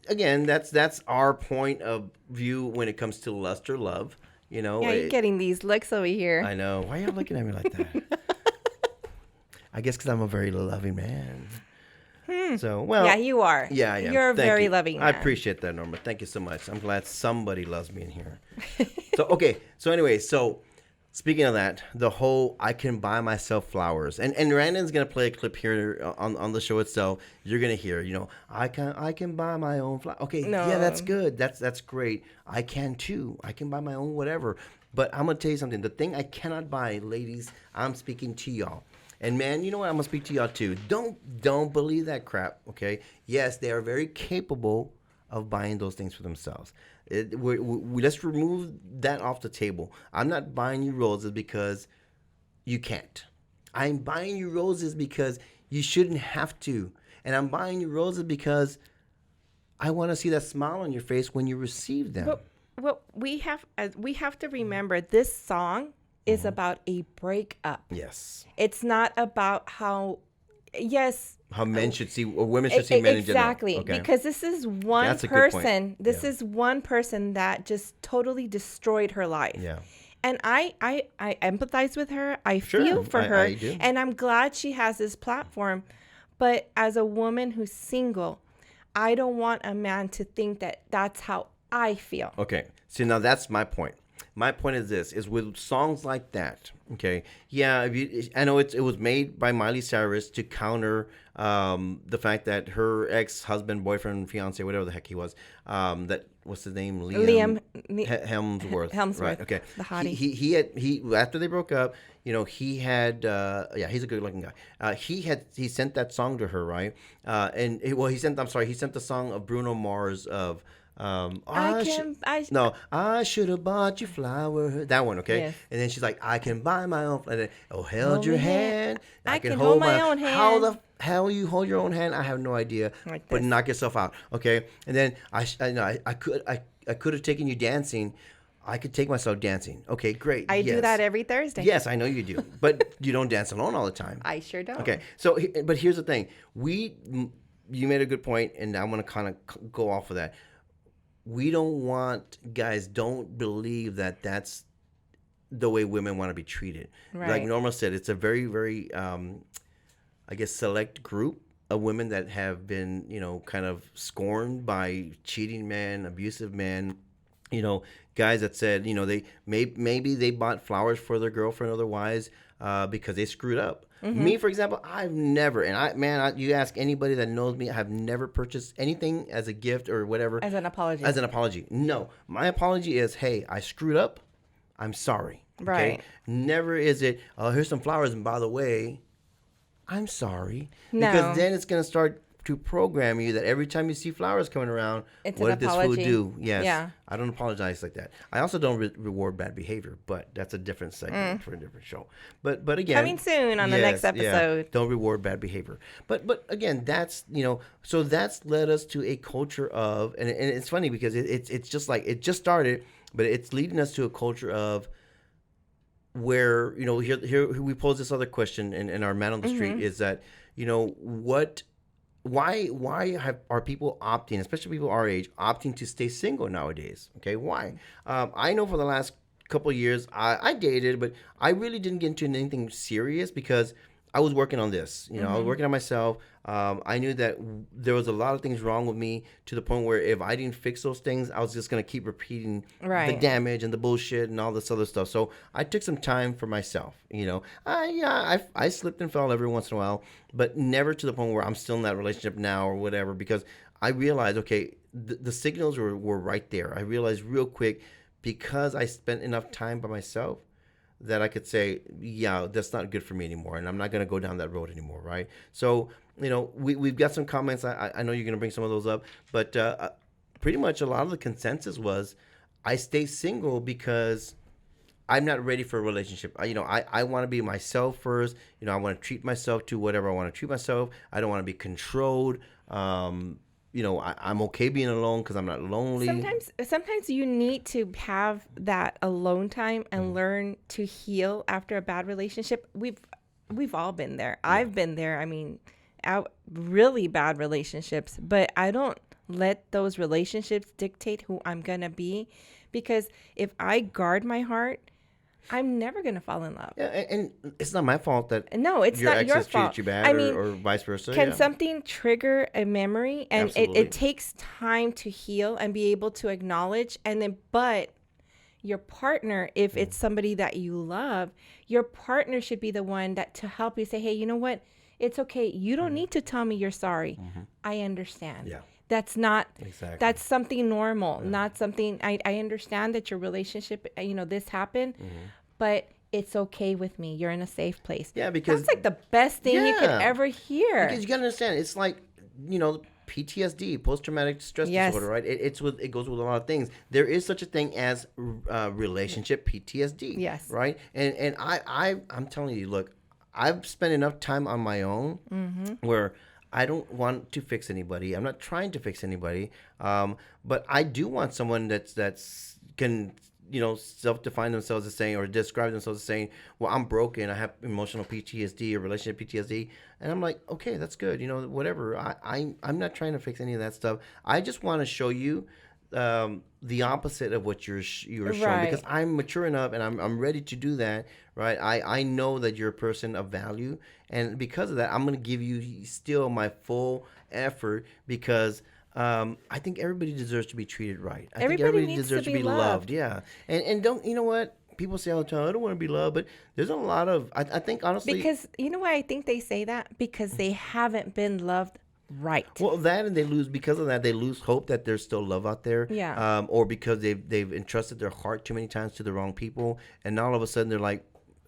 again, that's our point of view when it comes to lust or love. Yeah, you're getting these looks over here. I know. Why are y'all looking at me like that? I guess because I'm a very loving man. So, well. Yeah, you are. Yeah. You're a Thank very you. loving I man. appreciate that, Norma. Thank you so much. I'm glad somebody loves me in here. Okay. So anyway, speaking of that, the whole I can buy myself flowers. And Randon's going to play a clip here on the show itself. You're going to hear, I can buy my own flowers. Okay, No. yeah, that's good. That's great. I can too. I can buy my own whatever. But I'm going to tell you something. The thing I cannot buy, ladies, I'm speaking to y'all. And man, you know what? I'm going to speak to y'all too. Don't believe that crap, okay? Yes, they are very capable of buying those things for themselves. Let's remove that off the table. I'm not buying you roses because you can't. I'm buying you roses because you shouldn't have to. And I'm buying you roses because I want to see that smile on your face when you receive them. Well, we have to remember this song is about a breakup. Yes. It's not about how men should see, or women should see men in general. Exactly, Okay. because this is one That's a good point. person. This Yeah. is one person that just totally destroyed her life. Yeah. And I empathize with her. I Sure, feel for her. I do. And I'm glad she has this platform. But as a woman who's single, I don't want a man to think that that's how I feel. Okay. See, now that's my point. My point is this: is with songs like that. Okay. Yeah. I know it was made by Miley Cyrus to counter the fact that her ex-husband, boyfriend, fiance, whatever the heck he was, what's his name? Liam Hemsworth. Hemsworth. Right. Okay. The hottie. He had after they broke up, he had he's a good looking guy. He sent that song to her, right? He sent the song of Bruno Mars of I should have bought you flowers. That one, okay? Yes. And then she's like, I can buy my own. And then, held your hand. I can hold my own hand. How the hell you hold your own hand? I have no idea. Like but this. knock yourself out, okay? And then I could have taken you dancing. I could take myself dancing. Okay, great. I do Yes. that every Thursday. Yes, I know you do. But you don't dance alone all the time. I sure don't. Okay, so but here's the thing. You made a good point, and I want to kind of go off of that. We don't want guys. Don't believe that that's the way women want to be treated. Right. Like Norma said, it's a very, very, I guess, select group of women that have been, kind of scorned by cheating men, abusive men. Guys that said, maybe they bought flowers for their girlfriend otherwise because they screwed up. Mm-hmm. Me, for example, I've never, you ask anybody that knows me, I've never purchased anything as a gift or whatever. As an apology. As an apology. No. My apology is, hey, I screwed up. I'm sorry. Right. Okay? Never is it, here's some flowers, and by the way, I'm sorry. No. Because then it's going to start to program you that every time you see flowers coming around, It's what an did this apology. fool do? Yes. Yeah. I don't apologize like that. I also don't reward bad behavior, but that's a different segment for a different show. But again, Coming soon on the next episode. don't reward bad behavior. But again, that's so that's led us to a culture of, and it's funny because it's just like it just started, but it's leading us to a culture of where here we pose this other question in our man on the street is that what are people opting, especially people our age, opting to stay single nowadays? Okay, why? I know for the last couple of years I dated, but I really didn't get into anything serious because I was working on this. I was working on myself. I knew that there was a lot of things wrong with me to the point where if I didn't fix those things, I was just going to keep repeating the damage and the bullshit and all this other stuff. So I took some time for myself. I slipped and fell every once in a while, but never to the point where I'm still in that relationship now or whatever, because I realized, okay, the signals were right there. I realized real quick, because I spent enough time by myself, that I could say, yeah, that's not good for me anymore, and I'm not going to go down that road anymore, right? So, we've got some comments. I know you're going to bring some of those up, but pretty much a lot of the consensus was I stay single because I'm not ready for a relationship. I want to be myself first. I want to treat myself to whatever I want to treat myself. I don't want to be controlled. I'm okay being alone because I'm not lonely. Sometimes you need to have that alone time and learn to heal after a bad relationship. We've all been there. Yeah. I've been there. I mean, out really bad relationships, but I don't let those relationships dictate who I'm gonna be, because if I guard my heart, I'm never going to fall in love. Yeah, and it's not my fault that no, it's not your fault. Treated you bad, or vice versa. Can something trigger a memory? And it takes time to heal and be able to acknowledge. And then, but your partner, if it's somebody that you love, your partner should be the one that to help you say, hey, you know what? It's okay. You don't need to tell me you're sorry. I understand. Yeah. That's not, exactly. That's something normal, not something, I understand that your relationship, this happened, but it's okay with me. You're in a safe place. Yeah, because that's like the best thing you could ever hear. Because you got to understand, it's like, PTSD, post-traumatic stress disorder, right? It goes with a lot of things. There is such a thing as relationship PTSD. Yes. Right? And I'm telling you, look, I've spent enough time on my own where I don't want to fix anybody. I'm not trying to fix anybody. But I do want someone that's can, self-define themselves as saying, or describe themselves as saying, well, I'm broken. I have emotional PTSD or relationship PTSD. And I'm like, okay, that's good. Whatever. I'm not trying to fix any of that stuff. I just want to show you the opposite of what you're showing, because I'm mature enough and I'm ready to do that, right? I know that you're a person of value, and because of that, I'm going to give you still my full effort, because I think everybody deserves to be treated right. I think everybody deserves to be loved. Yeah. And don't, you know what? People say all the time, I don't want to be loved, but there's a lot of, I think honestly. Because, you know why I think they say that? Because they haven't been loved right. Well, that, and they lose, because of that, they lose hope that there's still love out there. Yeah. Or because they've entrusted their heart too many times to the wrong people, and now all of a sudden they're like,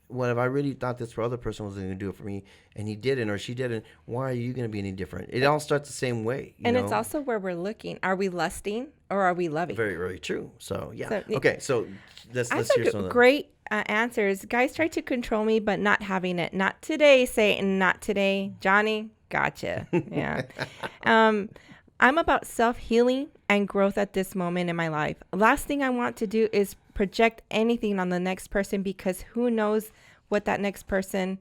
well, if I really thought this other person was going to do it for me, and he didn't, or she didn't, why are you going to be any different? It all starts the same way. And it's also where we're looking. Are we lusting or are we loving? Very, very true. So, yeah. Okay, so let's hear some of them. Great answers. Guys try to control me, but not having it. Not today, Satan. Not today. Johnny, gotcha. Yeah. I'm about self-healing and growth at this moment in my life. Last thing I want to do is project anything on the next person, because who knows what that next person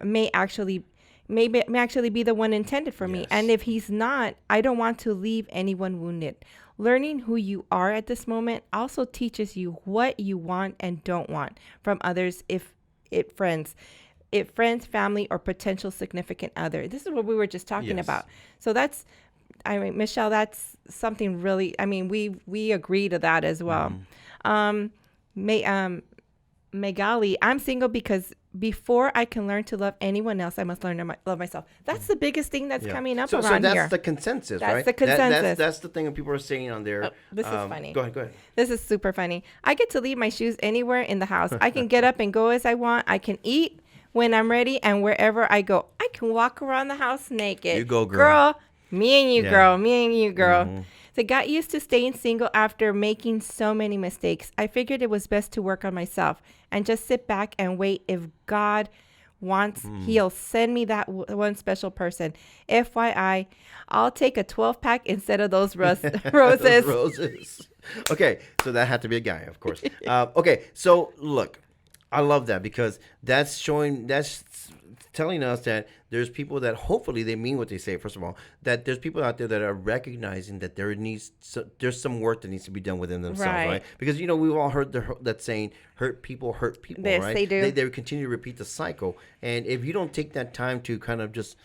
may actually be the one intended for me. And if he's not, I don't want to leave anyone wounded. Learning who you are at this moment also teaches you what you want and don't want from others, if friends, family, or potential significant other. This is what we were just talking about. So that's, Michelle, that's something really, we agree to that as well. Megali, I'm single because before I can learn to love anyone else, I must learn to love myself. That's the biggest thing that's coming up around here. So that's the consensus, right? That's the consensus. That's the thing that people are saying on there. This is funny. Go ahead. This is super funny. I get to leave my shoes anywhere in the house. I can get up and go as I want. I can eat when I'm ready, and wherever I go, I can walk around the house naked. You go, girl. Me and you, girl. Me and you, girl. So I got used to staying single after making so many mistakes. I figured it was best to work on myself and just sit back and wait. If God wants, he'll send me that one special person. FYI, I'll take a 12-pack instead of those roses. Those roses. Okay, so that had to be a guy, of course. Okay, so look, I love that because that's telling us that there's people that hopefully they mean what they say. First of all, that there's people out there that are recognizing that there's some work that needs to be done within themselves, right? Because we've all heard that saying, "Hurt people, Yes, right?" they do. They continue to repeat the cycle, and if you don't take that time to kind of just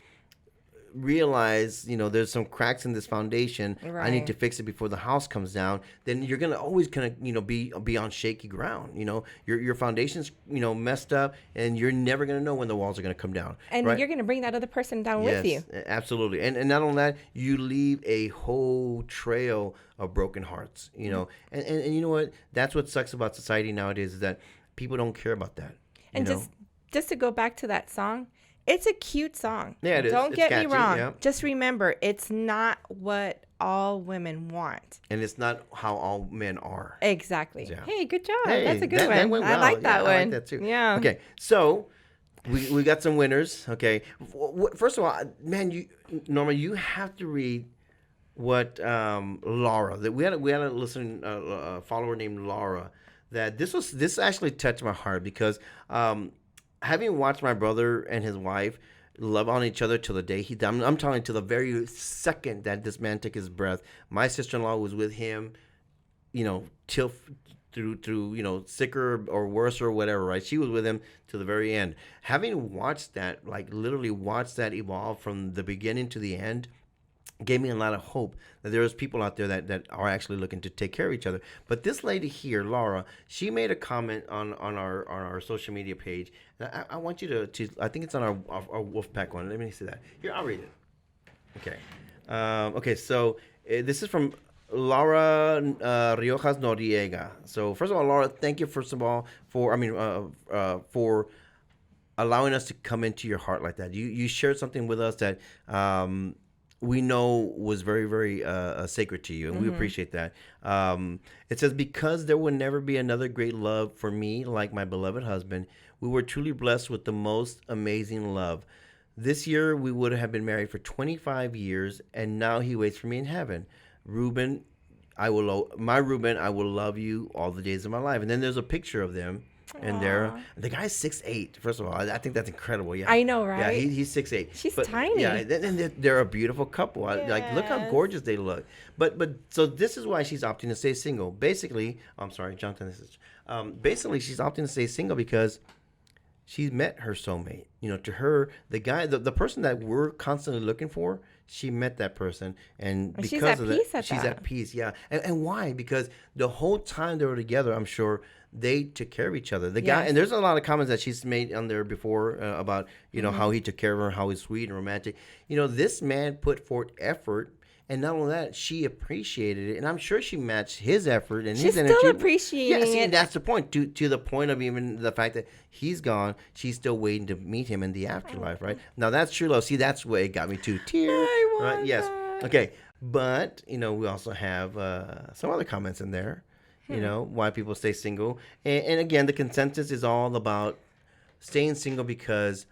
realize there's some cracks in this foundation, I need Right. to fix it before the house comes down, then you're gonna always kind of be on shaky ground. Your foundation's messed up, and you're never gonna know when the walls are gonna come down, And right? you're going to bring that other person down Yes, with you. absolutely. And not only that, you leave a whole trail of broken hearts. And you know what, that's what sucks about society nowadays, is that people don't care about that. And just to go back to that song, it's a cute song. Yeah, it is. Don't It's get catchy, me wrong. yeah. Just remember, it's not what all women want. And it's not how all men are. Exactly. Yeah. Hey, good job. Hey, That's a good that one. went I well. like that Yeah, one. I like that too. Yeah. Okay, so we got some winners. Okay, first of all, man, Norma, you have to read what Laura, that we had a listen a follower named Laura, that this actually touched my heart because having watched my brother and his wife love on each other till the day he died. I'm telling you, till the very second that this man took his breath. My sister-in-law was with him, till through sicker or worse or whatever, right? She was with him to the very end. Having watched that, like literally watched that evolve from the beginning to the end, gave me a lot of hope that there's people out there that are actually looking to take care of each other. But this lady here, Laura, she made a comment on our social media page. And I want you to I think it's on our Wolfpack one. Let me see that. Here, I'll read it. Okay. Okay, so this is from Laura Riojas Noriega. So first of all, Laura, thank you first of all for allowing us to come into your heart like that. You shared something with us that we know was very, very sacred to you, and we appreciate that. It says, because there will never be another great love for me like my beloved husband, we were truly blessed with the most amazing love. This year, we would have been married for 25 years, and now he waits for me in heaven. Reuben, I will love you all the days of my life. And then there's a picture of them. And the guy's 6'8". First of all, I think that's incredible. Yeah, I know, Yeah, right? he's 6'8". She's tiny. Yeah, and they're a beautiful couple. Like, look how Yes. gorgeous they look. But so this is why she's opting to stay single. Basically, I'm sorry, Jonathan. Basically, she's opting to stay single because she's met her soulmate. To her, the guy, the person that we're constantly looking for, she met that person, and because she's at of peace that, at she's that. at peace. Yeah, and why? Because the whole time they were together, I'm sure they took care of each other. The guy, Yes. and there's a lot of comments that she's made on there before about how he took care of her, how he's sweet and romantic. This man put forth effort. And not only that, she appreciated it, and I'm sure she matched his effort and She's his energy. still appreciating Yeah, see, it. that's the point. To the point of even the fact that he's gone, she's still waiting to meet him in the afterlife, right? Now that's true love. See, that's what it got me to tears. I want Right? Yes. that. Okay, but we also have some other comments in there. Why people stay single, and again, the consensus is all about staying single because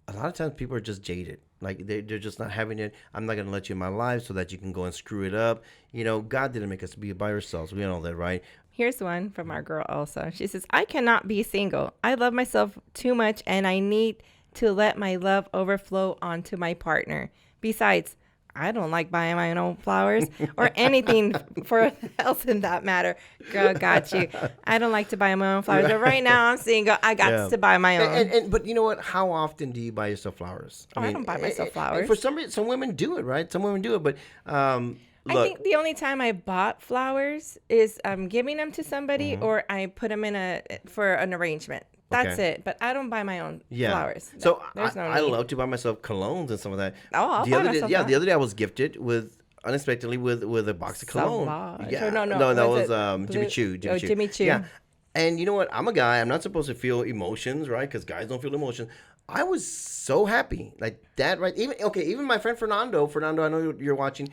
a lot of times people are just jaded. Like they're just not having it. I'm not gonna let you in my life so that you can go and screw it up. God didn't make us to be by ourselves. We know that, right? Here's one from our girl Elsa. She says, I cannot be single. I love myself too much and I need to let my love overflow onto my partner. Besides, I don't like buying my own flowers or anything for else in that matter. Girl, got you. I don't like to buy my own flowers. But right now I'm single. I got to buy my own. But you know what? How often do you buy yourself flowers? I don't buy myself flowers. For some reason, some women do it, right? Some women do it, but I think the only time I bought flowers is giving them to somebody or I put them for an arrangement. That's Okay. it. But I don't buy my own yeah. flowers. So There's no I need. love to buy myself colognes and some of that. Oh, I'll the buy other day, myself yeah, that. the other day I was gifted unexpectedly with a box of cologne. Sauvage. Yeah, Or no, that was was it Jimmy Blue- Choo. oh, Jimmy Choo. Yeah, and you know what? I'm a guy. I'm not supposed to feel emotions, right? Because guys don't feel emotions. I was so happy, like that, right? Even my friend Fernando, I know you're watching.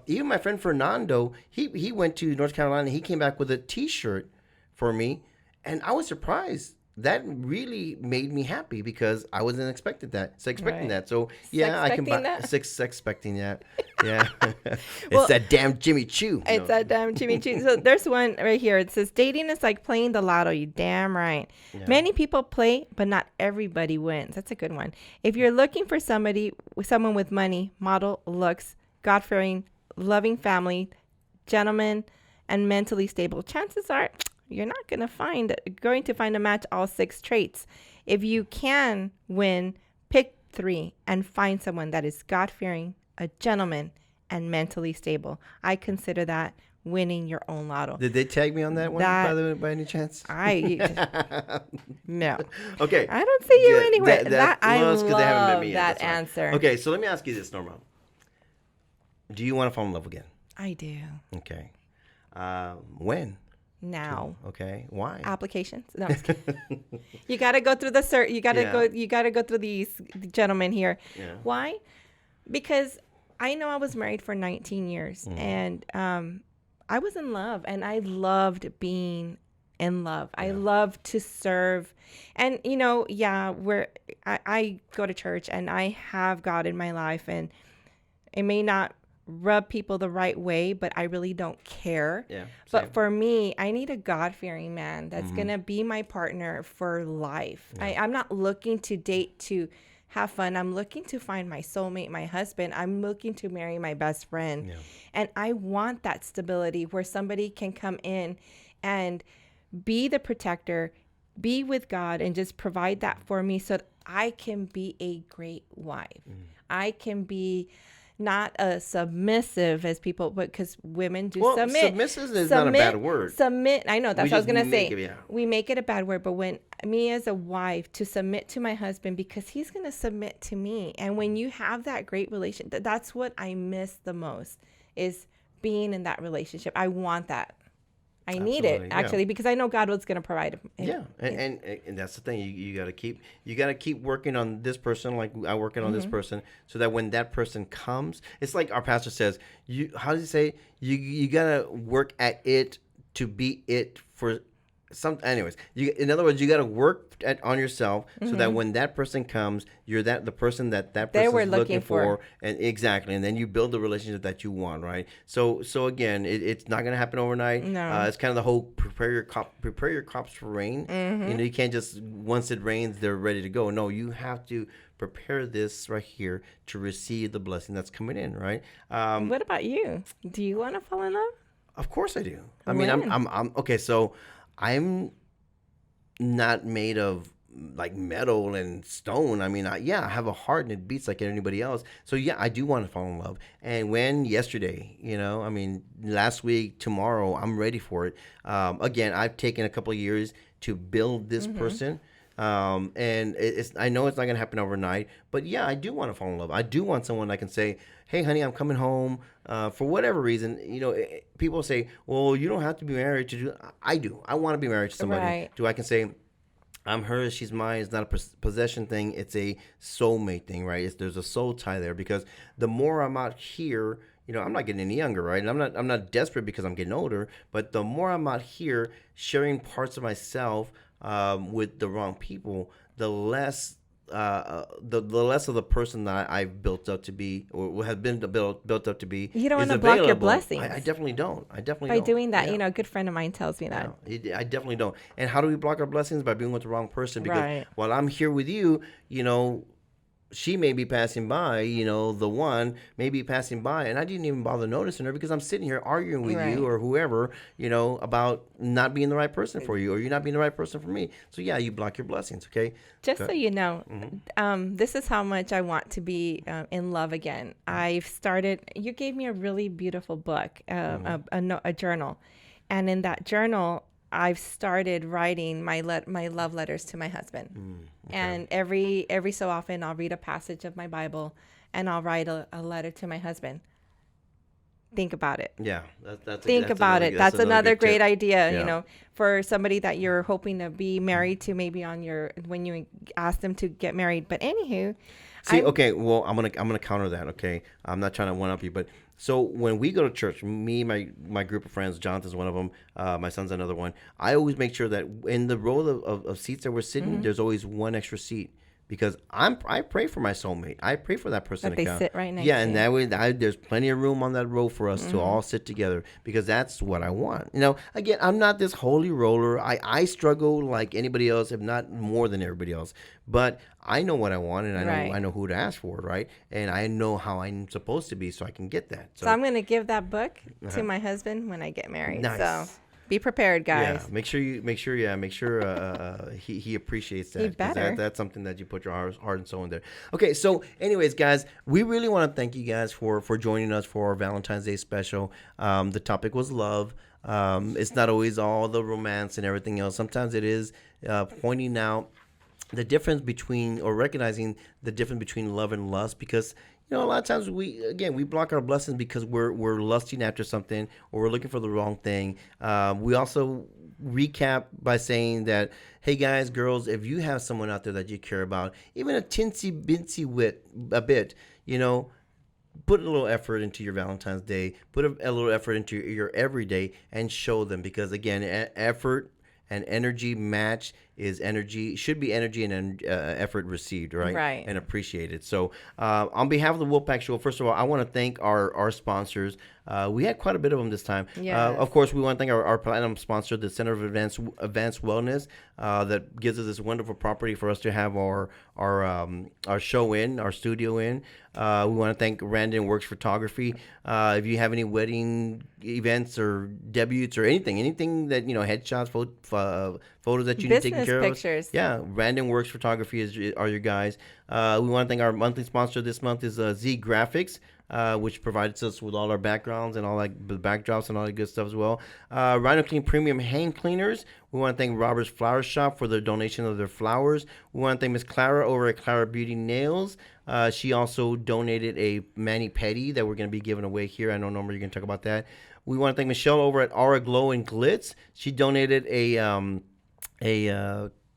Even my friend Fernando, he went to North Carolina. He came back with a T-shirt for me, and I was surprised. that really made me happy because I wasn't expecting that. So expecting Right. that. So yeah, I can buy Sexpecting that? expecting that. Yeah. It's Well, that damn Jimmy Choo. it's that damn Jimmy Choo. So there's one right here. It says dating is like playing the lotto. You damn right. Yeah. Many people play, but not everybody wins. That's a good one. If you're looking for someone with money, model, looks, God-fearing, loving family, gentleman, and mentally stable, chances are you're not going to find a match all 6 traits. If you can win, pick 3 and find someone that is God-fearing, a gentleman, and mentally stable. I consider that winning your own lotto. Did they tag me on that one, by the way, by any chance? No. Okay. I don't see you Yeah, anywhere. I well, it's 'cause they haven't met love me yet, that that's right. answer. Okay, so let me ask you this, Norma. Do you want to fall in love again? I do. Okay. When? Now. Okay. Why? Applications. No, I'm just kidding. You got to go through the cert. You got to Yeah. go. You got to go through these gentlemen here. Yeah. Why? Because I know I was married for 19 years, and I was in love, and I loved being in love. I love to serve, and I go to church, and I have God in my life, and it may not rub people the right way, but I really don't care. Yeah. But same. for me, I need a God-fearing man that's going to be my partner for life. I'm not looking to date to have fun. I'm looking to find my soulmate, my husband. I'm looking to marry my best friend. Yeah. And I want that stability where somebody can come in and be the protector, be with God, and just provide that for me so that I can be a great wife. I can be not a submissive as people, but because women do submit. Submissive is not a bad word. Submit. I know that's what I was just gonna say. make it, yeah. We make it a bad word, but when me as a wife to submit to my husband because he's gonna submit to me, and when you have that great relationship, that's what I miss the most is being in that relationship. I want that. I need it Absolutely, yeah. actually because I know God was gonna provide. Yeah, and that's the thing. You got to keep working on this person, like I working on this person, so that when that person comes, it's like our pastor says. How does he say? You got to work at it to be it for some. Anyways, in other words, you got to work on yourself so that when that person comes, you're the person that They person were is looking looking for, and exactly, and then you build the relationship that you want, right? So again, it's not gonna happen overnight. No. It's kind of the whole prepare your crops for rain. You can't just once it rains they're ready to go. No, you have to prepare this right here to receive the blessing that's coming in, right? What about you? Do you want to fall in love? Of course I do. I mean, When? I'm okay. So I'm not made of like metal and stone. I mean, I have a heart and it beats like anybody else. So yeah, I do want to fall in love. And yesterday, I mean, last week, tomorrow, I'm ready for it. Again, I've taken a couple of years to build this person. And I know it's not going to happen overnight, but yeah, I do want to fall in love. I do want someone I can say, hey, honey, I'm coming home. For whatever reason, people say, well, you don't have to be married to do. I do. I want to be married to somebody. Right. I can say, I'm hers, she's mine. It's not a possession thing. It's a soulmate thing, right? There's a soul tie there because the more I'm out here, I'm not getting any younger, right? And I'm not desperate because I'm getting older, but the more I'm out here sharing parts of myself with the wrong people, the less the less of the person that I've built up to be or have been built up to be. You don't is want to block your available. blessings. I definitely don't. By doing that, a good friend of mine tells me that. Yeah, I definitely don't. And how do we block our blessings? By being with the wrong person. Because Right. while I'm here with you, she may be passing by, the one may be passing by, and I didn't even bother noticing her because I'm sitting here arguing with Right. you or whoever, about not being the right person for you or you not being the right person for me. So yeah, you block your blessings, okay? Just so you know, this is how much I want to be in love again. I've started. You gave me a really beautiful book, a journal, and in that journal, I've started writing my love letters to my husband. And every so often, I'll read a passage of my Bible, and I'll write a letter to my husband. Think about it. Yeah, Think about it. That's another good great tip. idea, Yeah. for somebody that you're hoping to be married to, maybe when you ask them to get married. But anywho, See, okay, well, I'm gonna counter that. Okay, I'm not trying to one up you, but So when we go to church, me, my group of friends, Jonathan's one of them, my son's another one. I always make sure that in the row of seats that we're sitting, there's always one extra seat. Because I pray for my soulmate. I pray for that person That to they come. sit right next Yeah, to and you. that way there's plenty of room on that row for us to all sit together because that's what I want. Again, I'm not this holy roller. I struggle like anybody else, if not more than everybody else. But I know what I want, and Right. I know who to ask for, right? And I know how I'm supposed to be, so I can get that. So I'm going to give that book to my husband when I get married. Nice. So be prepared, guys. Yeah, make sure he appreciates that. He 'Cause better. that's something that you put your heart and soul in there. Okay, so anyways, guys, we really want to thank you guys for joining us for our Valentine's Day special. The topic was love. It's not always all the romance and everything else. Sometimes it is pointing out the difference between, or recognizing the difference between love and lust, because a lot of times we block our blessings because we're lusting after something, or we're looking for the wrong thing. We also recap by saying that, hey guys, girls, if you have someone out there that you care about, even a tinsy bincy bit, put a little effort into your Valentine's Day, put a little effort into your everyday, and show them, because again, effort and energy match is energy, should be energy and effort received, right? Right. And appreciated. So on behalf of the Wolfpack Show, first of all, I want to thank our sponsors. We had quite a bit of them this time. Yes. Of course, we want to thank our platinum sponsor, the Center of Advanced Wellness, that gives us this wonderful property for us to have our show in, our studio in. We want to thank Randon Works Photography. If you have any wedding events or debuts or anything that, headshots, photos that you need taken Business care pictures. of. Yeah, Randon Works Photography are your guys. We want to thank our monthly sponsor this month is Z Graphics, which provides us with all our backgrounds and all like the backdrops and all that good stuff as well. Rhino Clean Premium Hand Cleaners. We want to thank Robert's Flower Shop for the donation of their flowers. We want to thank Miss Clara over at Clara Beauty Nails. She also donated a mani-pedi that we're going to be giving away here. I know, Norma, you're going to talk about that. We want to thank Michelle over at Aura Glow and Glitz. She donated a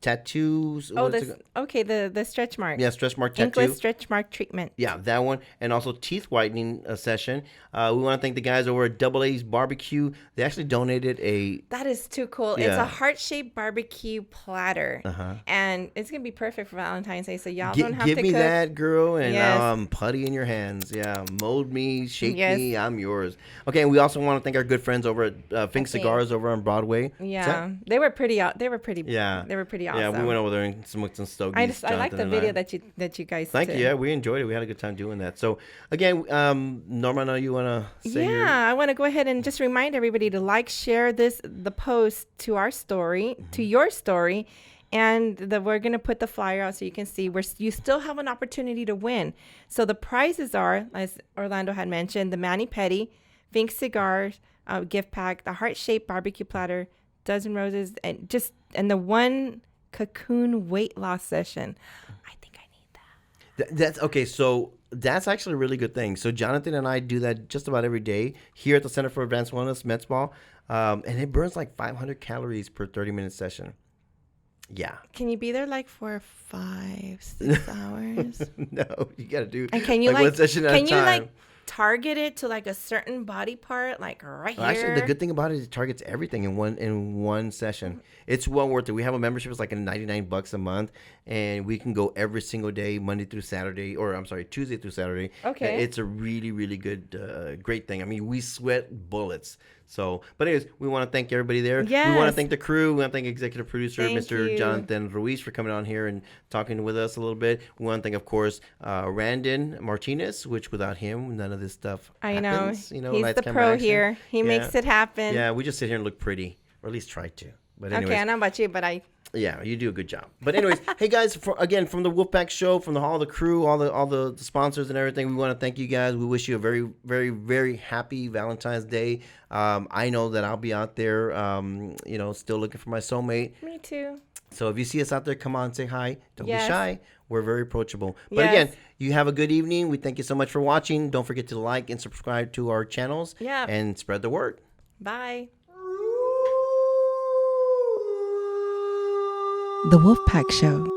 tattoos. Oh, the stretch mark. Yeah, stretch mark tattoo. Inkless stretch mark treatment. Yeah, that one. And also teeth whitening session. We want to thank the guys over at Double A's Barbecue. They actually donated a... That is too cool. It's Yeah. a heart-shaped barbecue platter. And it's going to be perfect for Valentine's Day, so y'all don't have Give to me cook. that, girl, and Yes. putty in your hands. Yeah, mold me, shake Yes. me, I'm yours. Okay, and we also want to thank our good friends over at Fink Okay. Cigars over on Broadway. Yeah, they were pretty. They were pretty. Yeah. they were pretty awesome. Yeah, we went over there and smoked some stogies. I like Jonathan the and video I. that you guys. Thank did. you. Yeah, we enjoyed it. We had a good time doing that. So again, Norma, I know you want to say your... Yeah, I want to go ahead and just remind everybody to share the post to our story, to your story, and we're going to put the flyer out so you can see where you still have an opportunity to win. So the prizes are, as Orlando had mentioned, the mani-pedi, Fink Cigars gift pack, the heart-shaped barbecue platter, dozen roses, and the one cocoon weight loss session. I think I need that. That's okay. So that's actually a really good thing. So Jonathan and I do that just about every day here at the Center for Advanced Wellness, Met Spa, and it burns like 500 calories per 30-minute session. Yeah. Can you be there like for 5-6 hours? No, you got to do. And can you one session at a can you time. target it to like a certain body part, like right Well, here? actually, the good thing about it is it targets everything in one session. It's well worth it. We have a membership. It's like $99 a month, and we can go every single day, Monday through Saturday, or I'm sorry, Tuesday through Saturday. Okay. It's a really, really good, great thing. I mean, we sweat bullets. So, but anyways, we want to thank everybody there. We want to Yes. thank the crew. We want to thank executive producer, Thank Mr. you. Jonathan Ruiz, for coming on here and talking with us a little bit. We want to thank, of course, Randon Martinez, which without him, none of this stuff I know. happens. You know, He's lights, the camera, pro action. here. He makes it happen. Yeah, we just sit here and look pretty, or at least try to. But anyways, Okay, I don't know about you, but yeah, you do a good job. But anyways, hey guys, again from the Wolfpack Show, from all the crew, all the sponsors and everything, we want to thank you guys. We wish you a very, very, very happy Valentine's Day. I know that I'll be out there, still looking for my soulmate. me too. So if you see us out there, come on, say hi. Don't Yes. be shy. We're very approachable. But Yes. again, you have a good evening. We thank you so much for watching. Don't forget to like and subscribe to our channels. Yeah. And spread the word. Bye. The Wolfpack Show.